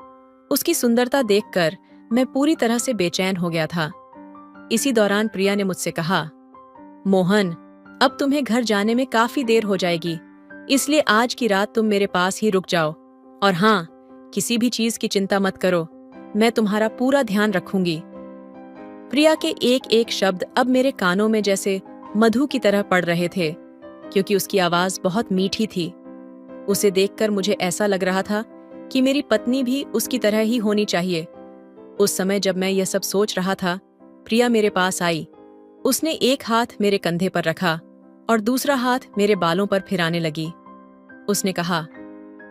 उसकी सुंदरता देखकर मैं पूरी तरह से बेचैन हो गया था। इसी दौरान प्रिया ने मुझसे कहा, मोहन, अब तुम्हें घर जाने में काफी देर हो जाएगी, इसलिए आज की रात तुम मेरे पास ही रुक जाओ। और हाँ, किसी भी चीज की चिंता मत करो, मैं तुम्हारा पूरा ध्यान रखूंगी। प्रिया के एक एक शब्द अब मेरे कानों में जैसे मधु की तरह पड़ रहे थे। क्योंकि उसकी आवाज बहुत मीठी थी। उसे देखकर मुझे ऐसा लग रहा था कि मेरी पत्नी भी उसकी तरह ही होनी चाहिए। उस समय जब मैं यह सब सोच रहा था, प्रिया मेरे पास आई। उसने एक हाथ मेरे कंधे पर रखा और दूसरा हाथ मेरे बालों पर फिराने लगी। उसने कहा,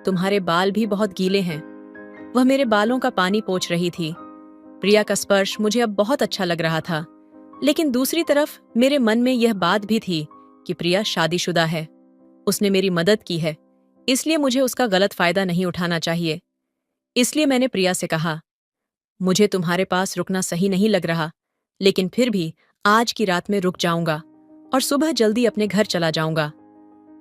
तुम्हारे बाल भी बहुत गीले हैं। वह मेरे बालों का पानी पोंछ रही थी। प्रिया का स्पर्श मुझे अब बहुत अच्छा लग रहा था, लेकिन दूसरी तरफ मेरे मन में यह बात भी थी कि प्रिया शादीशुदा है। उसने मेरी मदद की है, इसलिए मुझे उसका गलत फायदा नहीं उठाना चाहिए। इसलिए मैंने प्रिया से कहा, मुझे तुम्हारे पास रुकना सही नहीं लग रहा, लेकिन फिर भी आज की रात में रुक जाऊंगा और सुबह जल्दी अपने घर चला जाऊंगा।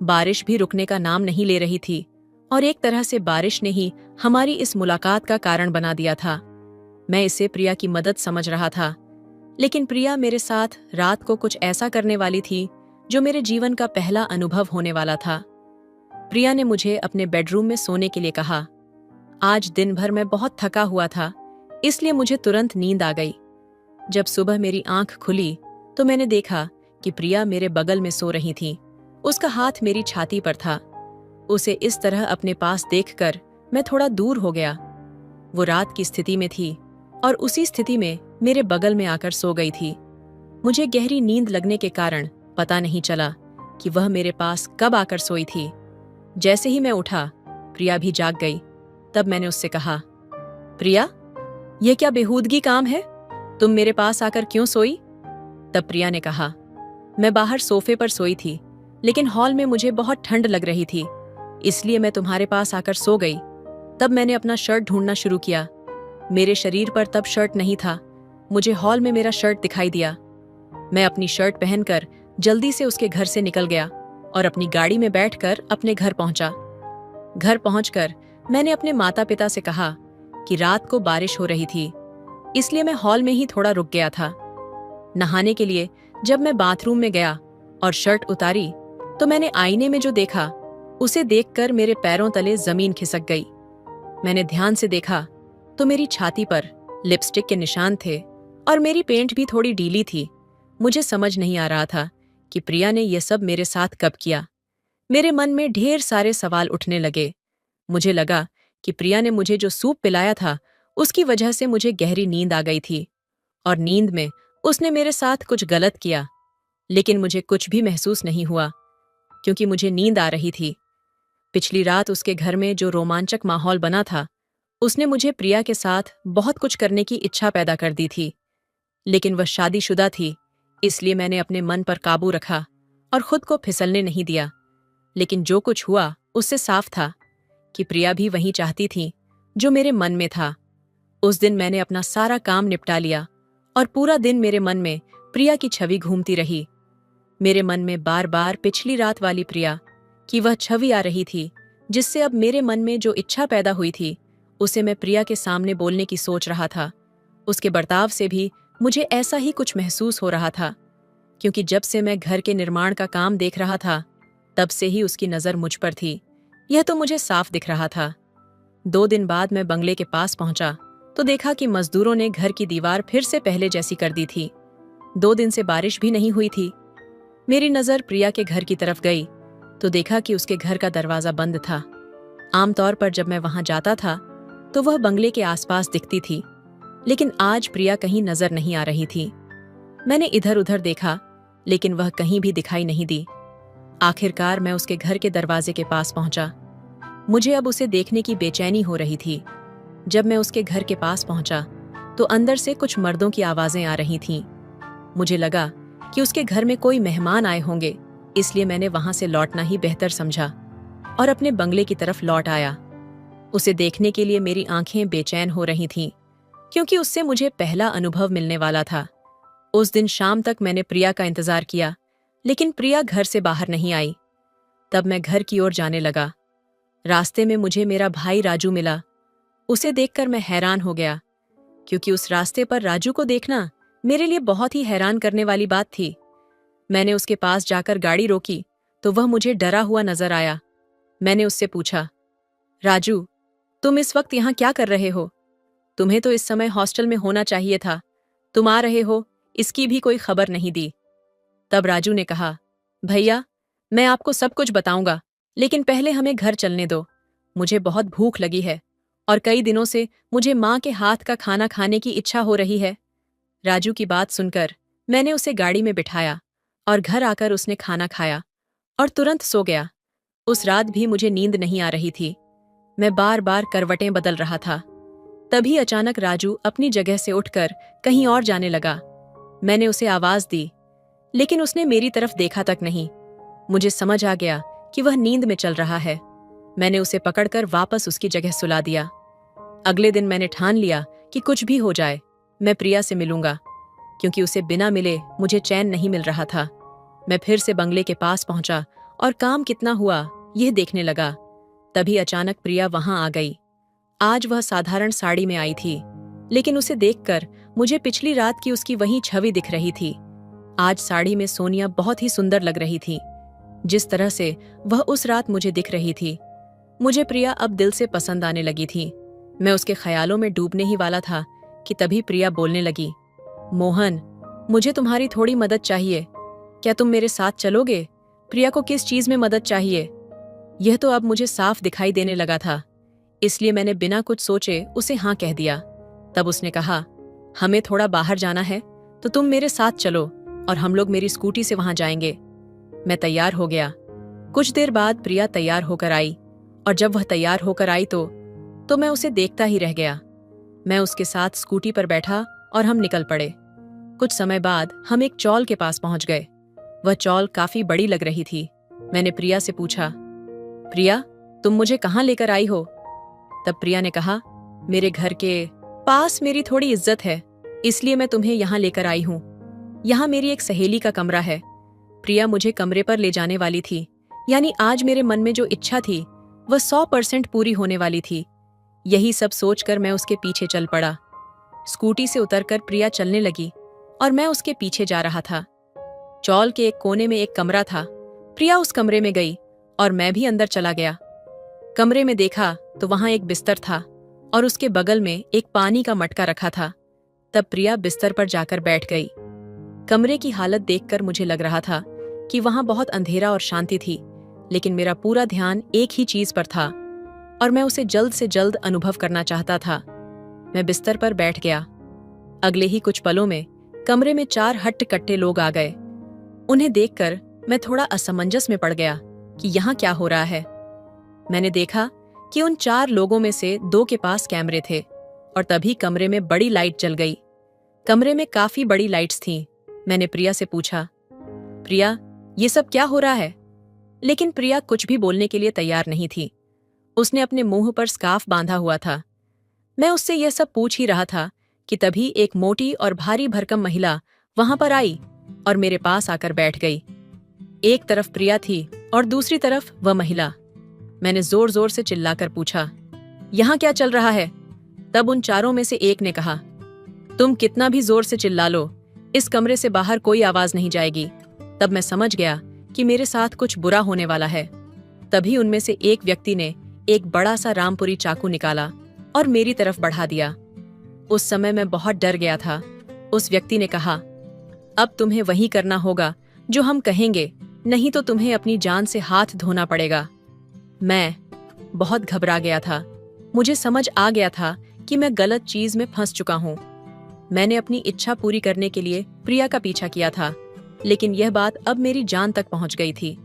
बारिश भी रुकने का नाम नहीं ले रही थी और एक तरह से बारिश ने ही हमारी इस मुलाकात का कारण बना दिया था। मैं इसे प्रिया की मदद समझ रहा था, लेकिन प्रिया मेरे साथ रात को कुछ ऐसा करने वाली थी जो मेरे जीवन का पहला अनुभव होने वाला था। प्रिया ने मुझे अपने बेडरूम में सोने के लिए कहा। आज दिन भर मैं बहुत थका हुआ था, इसलिए मुझे तुरंत नींद आ गई। जब सुबह मेरी आंख खुली तो मैंने देखा कि प्रिया मेरे बगल में सो रही थी। उसका हाथ मेरी छाती पर था। उसे इस तरह अपने पास देखकर मैं थोड़ा दूर हो गया। वो रात की स्थिति में थी और उसी स्थिति में मेरे बगल में आकर सो गई थी। मुझे गहरी नींद लगने के कारण पता नहीं चला कि वह मेरे पास कब आकर सोई थी। जैसे ही मैं उठा, प्रिया भी जाग गई। तब मैंने उससे कहा, प्रिया, यह क्या बेहूदगी काम है? तुम मेरे पास आकर क्यों सोई? तब प्रिया ने कहा, मैं बाहर सोफे पर सोई थी, लेकिन हॉल में मुझे बहुत ठंड लग रही थी, इसलिए मैं तुम्हारे पास आकर सो गई। तब मैंने अपना शर्ट ढूंढना शुरू किया। मेरे शरीर पर तब शर्ट नहीं था। मुझे हॉल में मेरा शर्ट दिखाई दिया। मैं अपनी शर्ट पहनकर जल्दी से उसके घर से निकल गया और अपनी गाड़ी में बैठकर अपने घर पहुंचा। घर पहुंचकर मैंने अपने माता पिता से कहा कि रात को बारिश हो रही थी, इसलिए मैं हॉल में ही थोड़ा रुक गया था। नहाने के लिए जब मैं बाथरूम में गया और शर्ट उतारी तो मैंने आईने में जो देखा उसे देखकर मेरे पैरों तले जमीन खिसक गई। मैंने ध्यान से देखा तो मेरी छाती पर लिपस्टिक के निशान थे और मेरी पेंट भी थोड़ी ढीली थी। मुझे समझ नहीं आ रहा था कि प्रिया ने यह सब मेरे साथ कब किया। मेरे मन में ढेर सारे सवाल उठने लगे। मुझे लगा कि प्रिया ने मुझे जो सूप पिलाया था उसकी वजह से मुझे गहरी नींद आ गई थी और नींद में उसने मेरे साथ कुछ गलत किया। लेकिन मुझे कुछ भी महसूस नहीं हुआ क्योंकि मुझे नींद आ रही थी। पिछली रात उसके घर में जो रोमांचक माहौल बना था, उसने मुझे प्रिया के साथ बहुत कुछ करने की इच्छा पैदा कर दी थी। लेकिन वह शादीशुदा थी, इसलिए मैंने अपने मन पर काबू रखा और खुद को फिसलने नहीं दिया। लेकिन जो कुछ हुआ उससे साफ था कि प्रिया भी वही चाहती थी जो मेरे मन में था। उस दिन मैंने अपना सारा काम निपटा लिया और पूरा दिन मेरे मन में प्रिया की छवि घूमती रही। मेरे मन में बार बार पिछली रात वाली प्रिया की वह छवि आ रही थी, जिससे अब मेरे मन में जो इच्छा पैदा हुई थी उसे मैं प्रिया के सामने बोलने की सोच रहा था। उसके बर्ताव से भी मुझे ऐसा ही कुछ महसूस हो रहा था, क्योंकि जब से मैं घर के निर्माण का काम देख रहा था तब से ही उसकी नज़र मुझ पर थी। यह तो मुझे साफ दिख रहा था। 2 दिन बाद मैं बंगले के पास पहुंचा तो देखा कि मजदूरों ने घर की दीवार फिर से पहले जैसी कर दी थी। 2 दिन से बारिश भी नहीं हुई थी। मेरी नज़र प्रिया के घर की तरफ गई तो देखा कि उसके घर का दरवाज़ा बंद था। आमतौर पर जब मैं वहां जाता था तो वह बंगले के आसपास दिखती थी, लेकिन आज प्रिया कहीं नजर नहीं आ रही थी। मैंने इधर उधर देखा, लेकिन वह कहीं भी दिखाई नहीं दी। आखिरकार मैं उसके घर के दरवाजे के पास पहुंचा। मुझे अब उसे देखने की बेचैनी हो रही थी। जब मैं उसके घर के पास पहुंचा तो अंदर से कुछ मर्दों की आवाजें आ रही थीं। मुझे लगा कि उसके घर में कोई मेहमान आए होंगे, इसलिए मैंने वहां से लौटना ही बेहतर समझा और अपने बंगले की तरफ लौट आया। उसे देखने के लिए मेरी आंखें बेचैन हो रही थीं, क्योंकि उससे मुझे पहला अनुभव मिलने वाला था। उस दिन शाम तक मैंने प्रिया का इंतजार किया, लेकिन प्रिया घर से बाहर नहीं आई। तब मैं घर की ओर जाने लगा। रास्ते में मुझे मेरा भाई राजू मिला। उसे देखकर मैं हैरान हो गया, क्योंकि उस रास्ते पर राजू को देखना मेरे लिए बहुत ही हैरान करने वाली बात थी। मैंने उसके पास जाकर गाड़ी रोकी तो वह मुझे डरा हुआ नजर आया। मैंने उससे पूछा, राजू, तुम इस वक्त यहाँ क्या कर रहे हो? तुम्हें तो इस समय हॉस्टल में होना चाहिए था। तुम आ रहे हो, इसकी भी कोई खबर नहीं दी। तब राजू ने कहा, भैया, मैं आपको सब कुछ बताऊंगा, लेकिन पहले हमें घर चलने दो। मुझे बहुत भूख लगी है और कई दिनों से मुझे माँ के हाथ का खाना खाने की इच्छा हो रही है। राजू की बात सुनकर मैंने उसे गाड़ी में बिठाया और घर आकर उसने खाना खाया और तुरंत सो गया। उस रात भी मुझे नींद नहीं आ रही थी। मैं बार बार करवटें बदल रहा था। तभी अचानक राजू अपनी जगह से उठकर कहीं और जाने लगा। मैंने उसे आवाज दी, लेकिन उसने मेरी तरफ देखा तक नहीं। मुझे समझ आ गया कि वह नींद में चल रहा है। मैंने उसे पकड़कर वापस उसकी जगह सुला दिया। अगले दिन मैंने ठान लिया कि कुछ भी हो जाए, मैं प्रिया से मिलूंगा, क्योंकि उसे बिना मिले मुझे चैन नहीं मिल रहा था। मैं फिर से बंगले के पास पहुंचा और काम कितना हुआ यह देखने लगा। तभी अचानक प्रिया वहां आ गई। आज वह साधारण साड़ी में आई थी, लेकिन उसे देखकर मुझे पिछली रात की उसकी वही छवि दिख रही थी। आज साड़ी में सोनिया बहुत ही सुंदर लग रही थी, जिस तरह से वह उस रात मुझे दिख रही थी। मुझे प्रिया अब दिल से पसंद आने लगी थी। मैं उसके ख्यालों में डूबने ही वाला था कि तभी प्रिया बोलने लगी, मोहन, मुझे तुम्हारी थोड़ी मदद चाहिए। क्या तुम मेरे साथ चलोगे? प्रिया को किस चीज में मदद चाहिए, यह तो अब मुझे साफ दिखाई देने लगा था। इसलिए मैंने बिना कुछ सोचे उसे हाँ कह दिया। तब उसने कहा, हमें थोड़ा बाहर जाना है तो तुम मेरे साथ चलो और हम लोग मेरी स्कूटी से वहां जाएंगे। मैं तैयार हो गया। कुछ देर बाद प्रिया तैयार होकर आई और जब वह तैयार होकर आई तो मैं उसे देखता ही रह गया। मैं उसके साथ स्कूटी पर बैठा और हम निकल पड़े। कुछ समय बाद हम एक चौल के पास पहुंच गए। वह चौल काफी बड़ी लग रही थी। मैंने प्रिया से पूछा, प्रिया, तुम मुझे कहाँ लेकर आई हो? तब प्रिया ने कहा, मेरे घर के पास मेरी थोड़ी इज्जत है, इसलिए मैं तुम्हें यहाँ लेकर आई हूँ। यहाँ मेरी एक सहेली का कमरा है। प्रिया मुझे कमरे पर ले जाने वाली थी, यानी आज मेरे मन में जो इच्छा थी वह 100% पूरी होने वाली थी। यही सब सोचकर मैं उसके पीछे चल पड़ा। स्कूटी से उतरकर प्रिया चलने लगी और मैं उसके पीछे जा रहा था। चौल के एक कोने में एक कमरा था। प्रिया उस कमरे में गई और मैं भी अंदर चला गया। कमरे में देखा तो वहां एक बिस्तर था और उसके बगल में एक पानी का मटका रखा था। तब प्रिया बिस्तर पर जाकर बैठ गई। कमरे की हालत देखकर मुझे लग रहा था कि वहां बहुत अंधेरा और शांति थी, लेकिन मेरा पूरा ध्यान एक ही चीज पर था और मैं उसे जल्द से जल्द अनुभव करना चाहता था। मैं बिस्तर पर बैठ गया। अगले ही कुछ पलों में कमरे में 4 हट्ट-कट्टे लोग आ गए। उन्हें देखकर मैं थोड़ा असमंजस में पड़ गया कि यहाँ क्या हो रहा है। मैंने देखा कि उन 4 लोगों में से 2 के पास कैमरे थे और तभी कमरे में बड़ी लाइट जल गई। कमरे में काफी बड़ी लाइट्स थीं। मैंने प्रिया से पूछा, प्रिया, ये सब क्या हो रहा है? लेकिन प्रिया कुछ भी बोलने के लिए तैयार नहीं थी। उसने अपने मुंह पर स्कार्फ बांधा हुआ था। मैं उससे यह सब पूछ ही रहा था कि तभी एक मोटी और भारी भरकम महिला वहां पर आई और मेरे पास आकर बैठ गई। एक तरफ प्रिया थी और दूसरी तरफ वह महिला। मैंने जोर जोर से चिल्लाकर पूछा, यहाँ क्या चल रहा है? तब उन 4 में से एक ने कहा, तुम कितना भी जोर से चिल्ला लो, इस कमरे से बाहर कोई आवाज नहीं जाएगी। तब मैं समझ गया कि मेरे साथ कुछ बुरा होने वाला है। तभी उनमें से एक व्यक्ति ने एक बड़ा सा रामपुरी चाकू निकाला और मेरी तरफ बढ़ा दिया। उस समय मैं बहुत डर गया था। उस व्यक्ति ने कहा, अब तुम्हें वही करना होगा जो हम कहेंगे, नहीं तो तुम्हें अपनी जान से हाथ धोना पड़ेगा। मैं बहुत घबरा गया था। मुझे समझ आ गया था कि मैं गलत चीज में फंस चुका हूँ। मैंने अपनी इच्छा पूरी करने के लिए प्रिया का पीछा किया था, लेकिन यह बात अब मेरी जान तक पहुंच गई थी।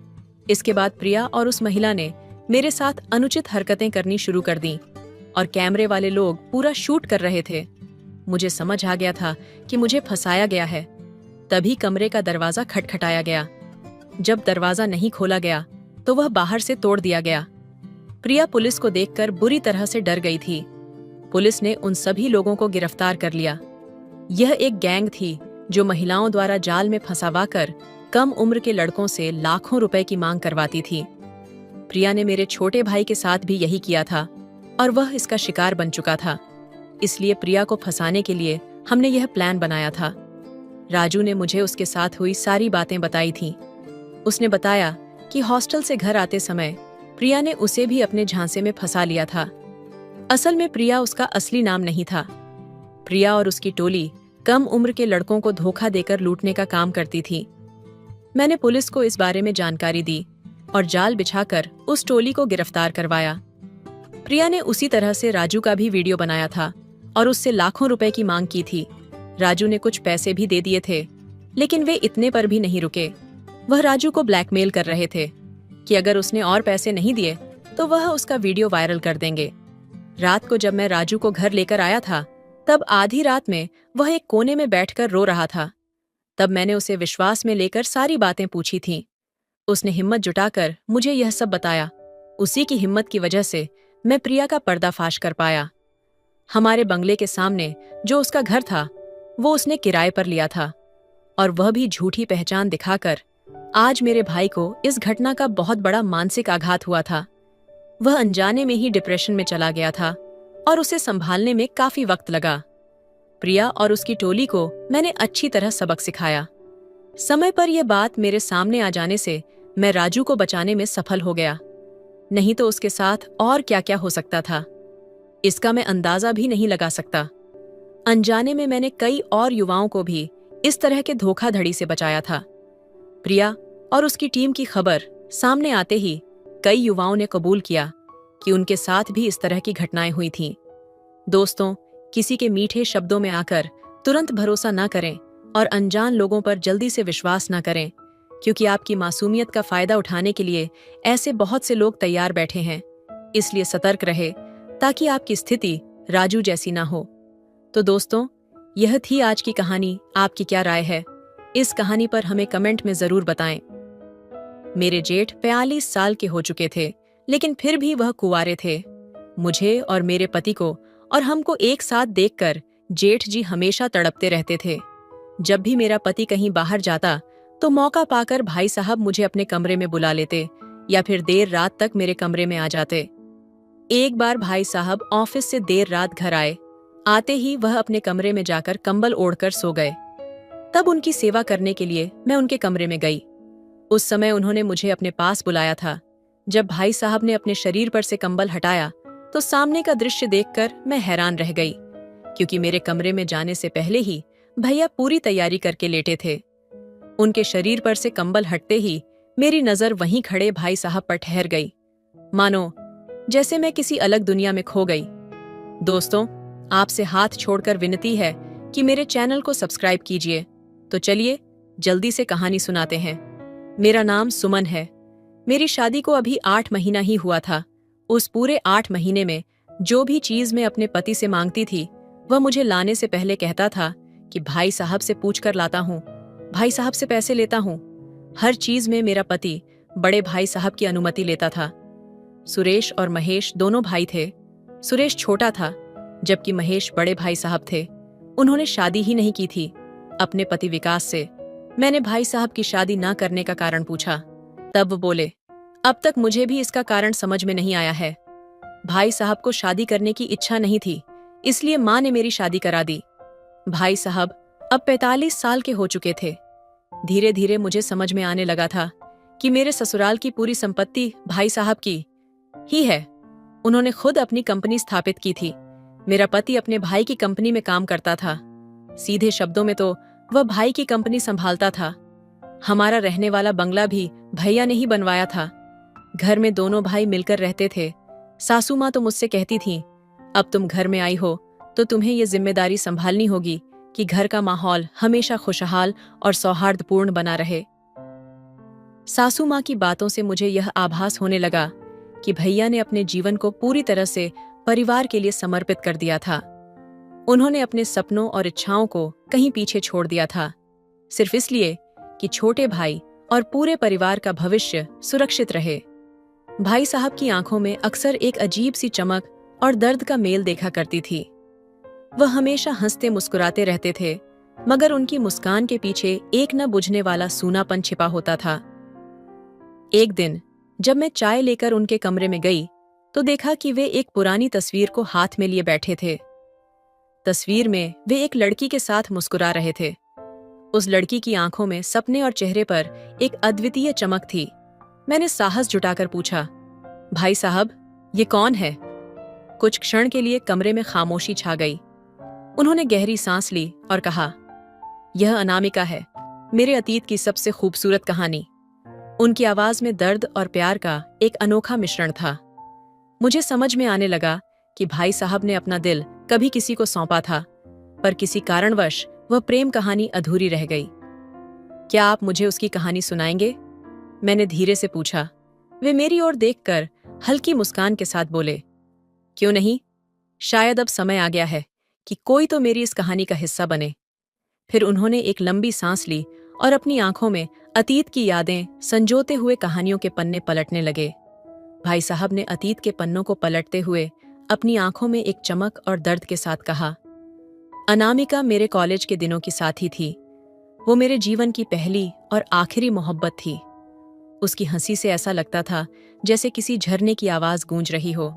इसके बाद प्रिया और उस महिला ने मेरे साथ अनुचित हरकतें करनी शुरू कर दी और कैमरे वाले लोग पूरा शूट कर रहे थे। मुझे समझ आ गया था कि मुझे फंसाया गया है। तभी कमरे का दरवाजा खटखटाया गया। जब दरवाजा नहीं खोला गया तो वह बाहर से तोड़ दिया गया। प्रिया पुलिस को देखकर बुरी तरह से डर गई थी। पुलिस ने उन सभी लोगों को गिरफ्तार कर लिया। यह एक गैंग थी जो महिलाओं द्वारा जाल में फंसावाकर कम उम्र के लड़कों से लाखों रुपए की मांग करवाती थी। प्रिया ने मेरे छोटे भाई के साथ भी यही किया था और वह इसका शिकार बन चुका था। इसलिए प्रिया को फंसाने के लिए हमने यह प्लान बनाया था। राजू ने मुझे उसके साथ हुई सारी बातें बताई थीं। उसने बताया कि हॉस्टल से घर आते समय प्रिया ने उसे भी अपने झांसे में फंसा लिया था। असल में प्रिया उसका असली नाम नहीं था। प्रिया और उसकी टोली कम उम्र के लड़कों को धोखा देकर लूटने का काम करती थी। मैंने पुलिस को इस बारे में जानकारी दी और जाल बिछाकर उस टोली को गिरफ्तार करवाया। प्रिया ने उसी तरह से राजू का भी वीडियो बनाया था और उससे लाखों रुपए की मांग की थी। राजू ने कुछ पैसे भी दे दिए थे, लेकिन वे इतने पर भी नहीं रुके। वह राजू को ब्लैकमेल कर रहे थे कि अगर उसने और पैसे नहीं दिए तो वह उसका वीडियो वायरल कर देंगे। रात को जब मैं राजू को घर लेकर आया था, तब आधी रात में वह एक कोने में बैठकर रो रहा था। तब मैंने उसे विश्वास में लेकर सारी बातें पूछी थीं। उसने हिम्मत जुटाकर मुझे यह सब बताया। उसी की हिम्मत की वजह से मैं प्रिया का पर्दाफाश कर पाया। हमारे बंगले के सामने जो उसका घर था, वो उसने किराए पर लिया था, और वह भी झूठी पहचान दिखाकर। आज मेरे भाई को इस घटना का बहुत बड़ा मानसिक आघात हुआ था। वह अनजाने में ही डिप्रेशन में चला गया था और उसे संभालने में काफी वक्त लगा। प्रिया और उसकी टोली को मैंने अच्छी तरह सबक सिखाया। समय पर यह बात मेरे सामने आ जाने से मैं राजू को बचाने में सफल हो गया, नहीं तो उसके साथ और क्या क्या हो सकता था, इसका मैं अंदाजा भी नहीं लगा सकता। अनजाने में मैंने कई और युवाओं को भी इस तरह के धोखाधड़ी से बचाया था। प्रिया और उसकी टीम की खबर सामने आते ही कई युवाओं ने कबूल किया कि उनके साथ भी इस तरह की घटनाएं हुई थीं। दोस्तों, किसी के मीठे शब्दों में आकर तुरंत भरोसा न करें और अनजान लोगों पर जल्दी से विश्वास न करें, क्योंकि आपकी मासूमियत का फायदा उठाने के लिए ऐसे बहुत से लोग तैयार बैठे हैं। इसलिए सतर्क रहे ताकि आपकी स्थिति राजू जैसी ना हो। तो दोस्तों, यह थी आज की कहानी। आपकी क्या राय है इस कहानी पर हमें कमेंट में जरूर बताएं। मेरे जेठ 42 साल के हो चुके थे, लेकिन फिर भी वह कुंवारे थे। मुझे और मेरे पति को और हमको एक साथ देखकर जेठ जी हमेशा तड़पते रहते थे। जब भी मेरा पति कहीं बाहर जाता तो मौका पाकर भाई साहब मुझे अपने कमरे में बुला लेते या फिर देर रात तक मेरे कमरे में आ जाते। एक बार भाई साहब ऑफिस से देर रात घर आए। आते ही वह अपने कमरे में जाकर कंबल ओढ़कर सो गए। तब उनकी सेवा करने के लिए मैं उनके कमरे में गई। उस समय उन्होंने मुझे अपने पास बुलाया था। जब भाई साहब ने अपने शरीर पर से कंबल हटाया तो सामने का दृश्य देखकर मैं हैरान रह गई, क्योंकि मेरे कमरे में जाने से पहले ही भैया पूरी तैयारी करके लेटे थे। उनके शरीर पर से कंबल हटते ही मेरी नजर वहीं खड़े भाई साहब पर ठहर गई, मानो जैसे मैं किसी अलग दुनिया में खो गई। दोस्तों, आपसे हाथ छोड़कर विनती है कि मेरे चैनल को सब्सक्राइब कीजिए। तो चलिए जल्दी से कहानी सुनाते हैं। मेरा नाम सुमन है। मेरी शादी को अभी 8 महीना ही हुआ था। उस पूरे 8 महीने में जो भी चीज मैं अपने पति से मांगती थी, वह मुझे लाने से पहले कहता था कि भाई साहब से पूछ कर लाता हूँ, भाई साहब से पैसे लेता हूँ। हर चीज में मेरा पति बड़े भाई साहब की अनुमति लेता था। सुरेश और महेश दोनों भाई थे। सुरेश छोटा था, जबकि महेश बड़े भाई साहब थे। उन्होंने शादी ही नहीं की थी अपने पति विकास से। मैंने भाई साहब की शादी ना करने का कारण पूछा, तब वो बोले, अब तक मुझे भी इसका कारण समझ में नहीं आया है। भाई साहब को शादी करने की इच्छा नहीं थी, इसलिए माँ ने मेरी शादी करा दी। भाई साहब अब 45 साल के हो चुके थे। धीरे धीरे मुझे समझ में आने लगा था कि मेरे ससुराल की पूरी संपत्ति भाई साहब की ही है। उन्होंने खुद अपनी कंपनी स्थापित की थी। मेरा पति अपने भाई की कंपनी में काम करता था। सीधे शब्दों में तो वह भाई की कंपनी संभालता था। हमारा रहने वाला बंगला भी भैया ने ही बनवाया था। घर में दोनों भाई मिलकर रहते थे। सासू माँ तो मुझसे कहती थीं, अब तुम घर में आई हो तो तुम्हें ये जिम्मेदारी संभालनी होगी कि घर का माहौल हमेशा खुशहाल और सौहार्दपूर्ण बना रहे। सासू माँ की बातों से मुझे यह आभास होने लगा कि भैया ने अपने जीवन को पूरी तरह से परिवार के लिए समर्पित कर दिया था। उन्होंने अपने सपनों और इच्छाओं को कहीं पीछे छोड़ दिया था, सिर्फ इसलिए कि छोटे भाई और पूरे परिवार का भविष्य सुरक्षित रहे। भाई साहब की आंखों में अक्सर एक अजीब सी चमक और दर्द का मेल देखा करती थी। वह हमेशा हंसते मुस्कुराते रहते थे, मगर उनकी मुस्कान के पीछे एक न बुझने वाला सूनापन छिपा होता था। एक दिन जब मैं चाय लेकर उनके कमरे में गई तो देखा कि वे एक पुरानी तस्वीर को हाथ में लिए बैठे थे। तस्वीर में वे एक लड़की के साथ मुस्कुरा रहे थे। उस लड़की की आंखों में सपने और चेहरे पर एक अद्वितीय चमक थी। मैंने साहस जुटाकर पूछा, भाई साहब, ये कौन है? कुछ क्षण के लिए कमरे में खामोशी छा गई। उन्होंने गहरी सांस ली और कहा, यह अनामिका है, मेरे अतीत की सबसे खूबसूरत कहानी। उनकी आवाज में दर्द और प्यार का एक अनोखा मिश्रण था। मुझे समझ में आने लगा कि भाई साहब ने अपना दिल कभी किसी को सौंपा था, पर किसी कारणवश वह प्रेम कहानी अधूरी रह गई। क्या आप मुझे उसकी कहानी सुनाएंगे? मैंने धीरे से पूछा। वे मेरी ओर देखकर हल्की मुस्कान के साथ बोले, क्यों नहीं? शायद अब समय आ गया है कि कोई तो मेरी इस कहानी का हिस्सा बने। फिर उन्होंने एक लंबी सांस ली और अपनी आंखों में अतीत की यादें संजोते हुए कहानियों के पन्ने पलटने लगे। भाई साहब ने अतीत के पन्नों को पलटते हुए अपनी आंखों में एक चमक और दर्द के साथ कहा, अनामिका मेरे कॉलेज के दिनों की साथी थी। वो मेरे जीवन की पहली और आखिरी मोहब्बत थी। उसकी हंसी से ऐसा लगता था जैसे किसी झरने की आवाज गूंज रही हो।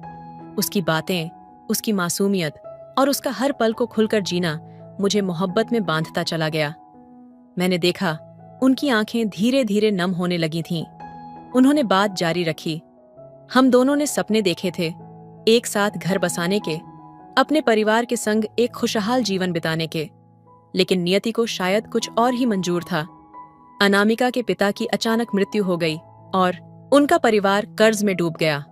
उसकी बातें, उसकी मासूमियत और उसका हर पल को खुलकर जीना मुझे मोहब्बत में बांधता चला गया। मैंने देखा उनकी आंखें धीरे धीरे नम होने लगी थीं। उन्होंने बात जारी रखी, हम दोनों ने सपने देखे थे, एक साथ घर बसाने के, अपने परिवार के संग एक खुशहाल जीवन बिताने के, लेकिन नियति को शायद कुछ और ही मंजूर था। अनामिका के पिता की अचानक मृत्यु हो गई और उनका परिवार कर्ज में डूब गया।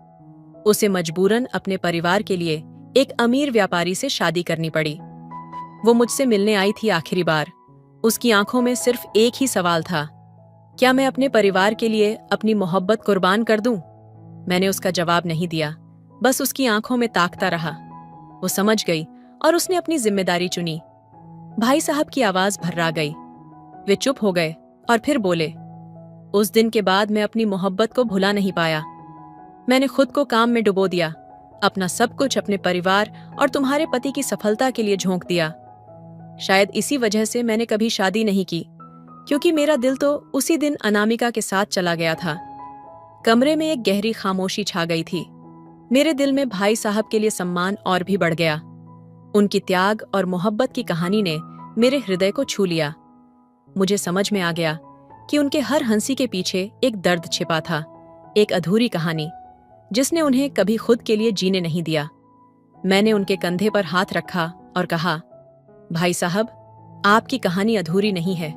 उसे मजबूरन अपने परिवार के लिए एक अमीर व्यापारी से शादी करनी पड़ी। वो मुझसे मिलने आई थी आखिरी बार। उसकी आंखों में सिर्फ एक ही सवाल था, क्या मैं अपने परिवार के लिए अपनी मोहब्बत कुर्बान कर दूं? मैंने उसका जवाब नहीं दिया, बस उसकी आंखों में ताकता रहा। वो समझ गई और उसने अपनी जिम्मेदारी चुनी। भाई साहब की आवाज भर्रा गई। वे चुप हो गए और फिर बोले, उस दिन के बाद मैं अपनी मोहब्बत को भुला नहीं पाया। मैंने खुद को काम में डुबो दिया, अपना सब कुछ अपने परिवार और तुम्हारे पति की सफलता के लिए झोंक दिया। शायद इसी वजह से मैंने कभी शादी नहीं की, क्योंकि मेरा दिल तो उसी दिन अनामिका के साथ चला गया था। कमरे में एक गहरी खामोशी छा गई थी। मेरे दिल में भाई साहब के लिए सम्मान और भी बढ़ गया। उनकी त्याग और मोहब्बत की कहानी ने मेरे हृदय को छू लिया। मुझे समझ में आ गया कि उनके हर हंसी के पीछे एक दर्द छिपा था, एक अधूरी कहानी जिसने उन्हें कभी खुद के लिए जीने नहीं दिया। मैंने उनके कंधे पर हाथ रखा और कहा, भाई साहब, आपकी कहानी अधूरी नहीं है।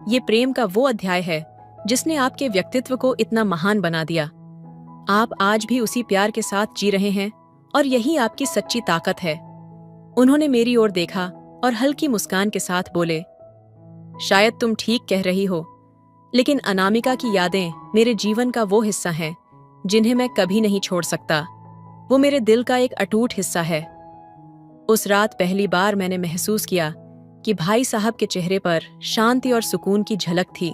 ये प्रेम का वो अध्याय है जिसने आपके व्यक्तित्व को इतना महान बना दिया। आप आज भी उसी प्यार के साथ जी रहे हैं और यही आपकी सच्ची ताकत है। उन्होंने मेरी ओर देखा और हल्की मुस्कान के साथ बोले, शायद तुम ठीक कह रही हो, लेकिन अनामिका की यादें मेरे जीवन का वो हिस्सा हैं जिन्हें मैं कभी नहीं छोड़ सकता। वो मेरे दिल का एक अटूट हिस्सा है। उस रात पहली बार मैंने महसूस किया कि भाई साहब के चेहरे पर शांति और सुकून की झलक थी।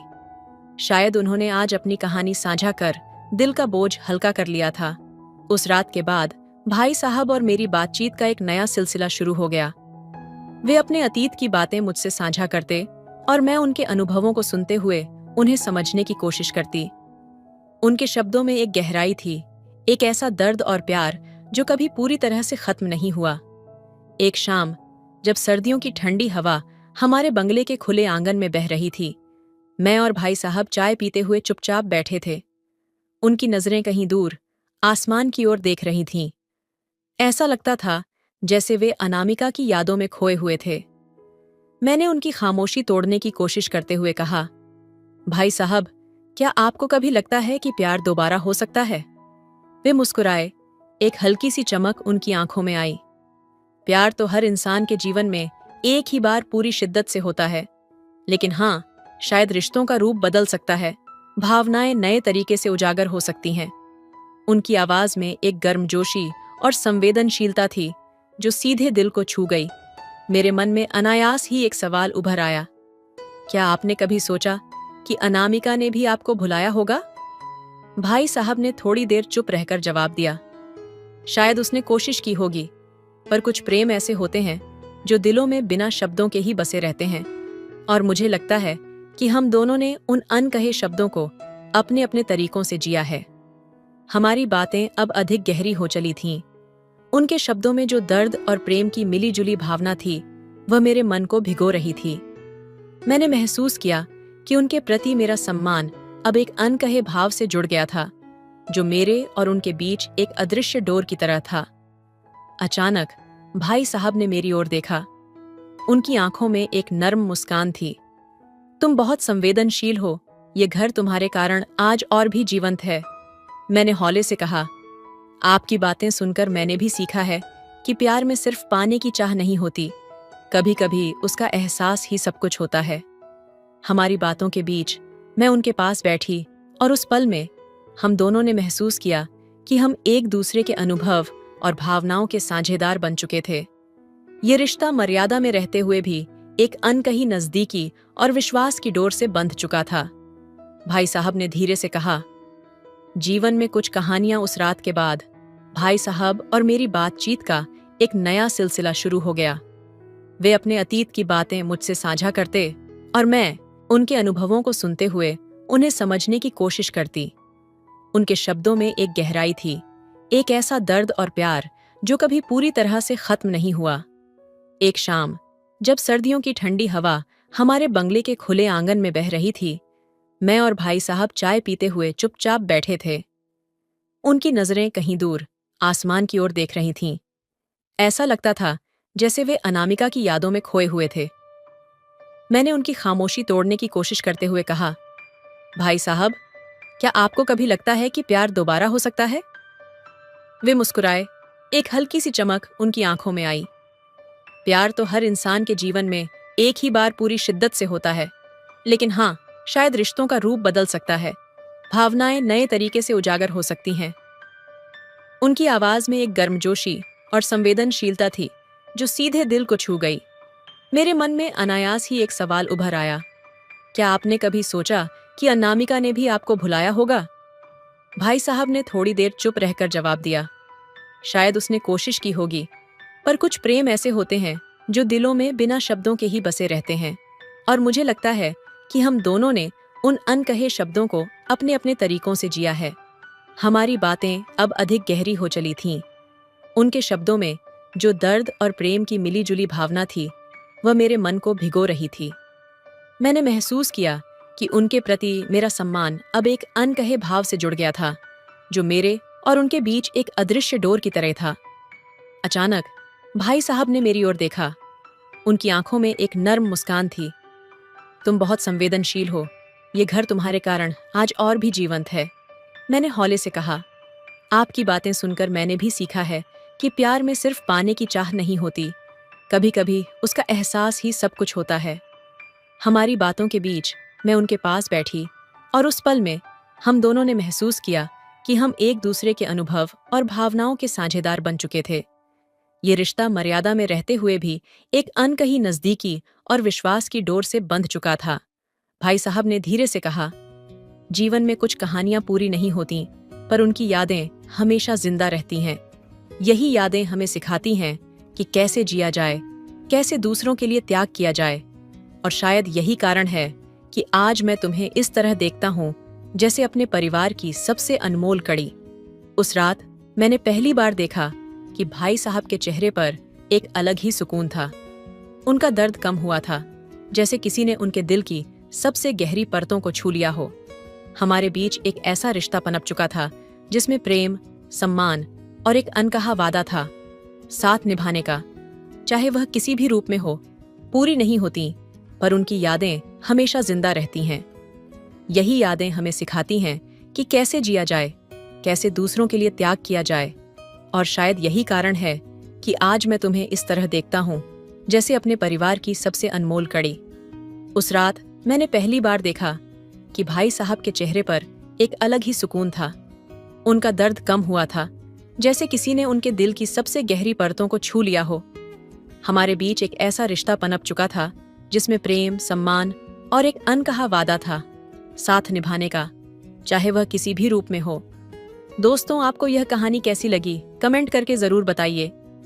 शायद उन्होंने आज अपनी कहानी साझा कर दिल का बोझ हल्का कर लिया था। उस रात के बाद भाई साहब और मेरी बातचीत का एक नया सिलसिला शुरू हो गया। वे अपने अतीत की बातें मुझसे साझा करते और मैं उनके अनुभवों को सुनते हुए उन्हें समझने की कोशिश करती। उनके शब्दों में एक गहराई थी, एक ऐसा दर्द और प्यार जो कभी पूरी तरह से खत्म नहीं हुआ। एक शाम, जब सर्दियों की ठंडी हवा हमारे बंगले के खुले आंगन में बह रही थी, मैं और भाई साहब चाय पीते हुए चुपचाप बैठे थे। उनकी नजरें कहीं दूर आसमान की ओर देख रही थीं। ऐसा लगता था जैसे वे अनामिका की यादों में खोए हुए थे। मैंने उनकी खामोशी तोड़ने की कोशिश करते हुए कहा, भाई साहब, क्या आपको कभी लगता है कि प्यार दोबारा हो सकता है? वे मुस्कुराए। एक हल्की सी चमक उनकी आंखों में आई। प्यार तो हर इंसान के जीवन में एक ही बार पूरी शिद्दत से होता है, लेकिन हाँ, शायद रिश्तों का रूप बदल सकता है, भावनाएं नए तरीके से उजागर हो सकती हैं। उनकी आवाज में एक गर्मजोशी और संवेदनशीलता थी जो सीधे दिल को छू गई। मेरे मन में अनायास ही एक सवाल उभर आया, क्या आपने कभी सोचा कि अनामिका ने भी आपको भुलाया होगा? भाई साहब ने थोड़ी देर चुप रहकर जवाब दिया, शायद उसने कोशिश की होगी, पर कुछ प्रेम ऐसे होते हैं जो दिलों में बिना शब्दों के ही बसे रहते हैं, और मुझे लगता है कि हम दोनों ने उन अनकहे शब्दों को अपने अपने तरीकों से जिया है। हमारी बातें अब अधिक गहरी हो चली थीं। उनके शब्दों में जो दर्द और प्रेम की मिली जुली भावना थी, वह मेरे मन को भिगो रही थी। मैंने महसूस किया कि उनके प्रति मेरा सम्मान अब एक अनकहे भाव से जुड़ गया था, जो मेरे और उनके बीच एक अदृश्य डोर की तरह था। अचानक भाई साहब ने मेरी ओर देखा। उनकी आंखों में एक नर्म मुस्कान थी। तुम बहुत संवेदनशील हो, ये घर तुम्हारे कारण आज और भी जीवंत है। मैंने हौले से कहा, आपकी बातें सुनकर मैंने भी सीखा है कि प्यार में सिर्फ पाने की चाह नहीं होती, कभी कभी उसका एहसास ही सब कुछ होता है। हमारी बातों के बीच मैं उनके पास बैठी और उस पल में हम दोनों ने महसूस किया कि हम एक दूसरे के अनुभव और भावनाओं के साझेदार बन चुके थे। ये रिश्ता मर्यादा में रहते हुए भी एक अनकही नजदीकी और विश्वास की डोर से बंध चुका था। भाई साहब ने धीरे से कहा, जीवन में कुछ कहानियां उस रात के बाद भाई साहब और मेरी बातचीत का एक नया सिलसिला शुरू हो गया। वे अपने अतीत की बातें मुझसे साझा करते और मैं उनके अनुभवों को सुनते हुए उन्हें समझने की कोशिश करती। उनके शब्दों में एक गहराई थी, एक ऐसा दर्द और प्यार जो कभी पूरी तरह से खत्म नहीं हुआ। एक शाम जब सर्दियों की ठंडी हवा हमारे बंगले के खुले आंगन में बह रही थी, मैं और भाई साहब चाय पीते हुए चुपचाप बैठे थे। उनकी नजरें कहीं दूर आसमान की ओर देख रही थीं। ऐसा लगता था जैसे वे अनामिका की यादों में खोए हुए थे। मैंने उनकी खामोशी तोड़ने की कोशिश करते हुए कहा, भाई साहब, क्या आपको कभी लगता है कि प्यार दोबारा हो सकता है? वे मुस्कुराए। एक हल्की सी चमक उनकी आंखों में आई। प्यार तो हर इंसान के जीवन में एक ही बार पूरी शिद्दत से होता है, लेकिन हाँ, शायद रिश्तों का रूप बदल सकता है, भावनाएं नए तरीके से उजागर हो सकती हैं। उनकी आवाज में एक गर्मजोशी और संवेदनशीलता थी जो सीधे दिल को छू गई। मेरे मन में अनायास ही एक सवाल उभर आया, क्या आपने कभी सोचा कि अनामिका ने भी आपको भुलाया होगा? भाई साहब ने थोड़ी देर चुप रहकर जवाब दिया, शायद उसने कोशिश की होगी, पर कुछ प्रेम ऐसे होते हैं जो दिलों में बिना शब्दों के ही बसे रहते हैं, और मुझे लगता है कि हम दोनों ने उन अनकहे शब्दों को अपने अपने तरीकों से जिया है। हमारी बातें अब अधिक गहरी हो चली थीं। उनके शब्दों में जो दर्द और प्रेम की मिलीजुली भावना थी, वह मेरे मन को भिगो रही थी। मैंने महसूस किया कि उनके प्रति मेरा सम्मान अब एक अनकहे भाव से जुड़ गया था, जो मेरे और उनके बीच एक अदृश्य डोर की तरह था। अचानक भाई साहब ने मेरी ओर देखा। उनकी आंखों में एक नर्म मुस्कान थी। तुम बहुत संवेदनशील हो, ये घर तुम्हारे कारण आज और भी जीवंत है। मैंने हौले से कहा, आपकी बातें सुनकर मैंने भी सीखा है कि प्यार में सिर्फ पाने की चाह नहीं होती, कभी कभी उसका एहसास ही सब कुछ होता है। हमारी बातों के बीच मैं उनके पास बैठी और उस पल में हम दोनों ने महसूस किया कि हम एक दूसरे के अनुभव और भावनाओं के साझेदार बन चुके थे। ये रिश्ता मर्यादा में रहते हुए भी एक अनकही नजदीकी और विश्वास की डोर से बंध चुका था। भाई साहब ने धीरे से कहा, जीवन में कुछ कहानियां पूरी नहीं होती, पर उनकी यादें हमेशा जिंदा रहती हैं। यही यादें हमें सिखाती हैं कि कैसे जिया जाए, कैसे दूसरों के लिए त्याग किया जाए। और शायद यही कारण है कि आज मैं तुम्हें इस तरह देखता हूँ जैसे अपने परिवार की सबसे अनमोल कड़ी। उस रात मैंने पहली बार देखा कि भाई साहब के चेहरे पर एक अलग ही सुकून था। उनका दर्द कम हुआ था, जैसे किसी ने उनके दिल की सबसे गहरी परतों को छू लिया हो। हमारे बीच एक ऐसा रिश्ता पनप चुका था जिसमें प्रेम, सम्मान और एक अनकहा वादा था, साथ निभाने का। चाहे वह किसी भी रूप में हो, पूरी नहीं होती, पर उनकी यादें हमेशा जिंदा रहती हैं। यही यादें हमें सिखाती हैं कि कैसे जिया जाए, कैसे दूसरों के लिए त्याग किया जाए। और शायद यही कारण है कि आज मैं तुम्हें इस तरह देखता हूँ जैसे अपने परिवार की सबसे अनमोल कड़ी। उस रात मैंने पहली बार देखा कि भाई साहब के चेहरे पर एक अलग ही सुकून था। उनका दर्द कम हुआ था, जैसे किसी ने उनके दिल की सबसे गहरी परतों को छू लिया हो। हमारे बीच एक ऐसा रिश्ता पनप चुका था जिसमें प्रेम, सम्मान और एक अनकहा वादा था, साथ निभाने का, चाहे वह किसी भी रूप में हो। दोस्तों, आपको यह कहानी कैसी लगी? कमेंट करके जरूर बताइए।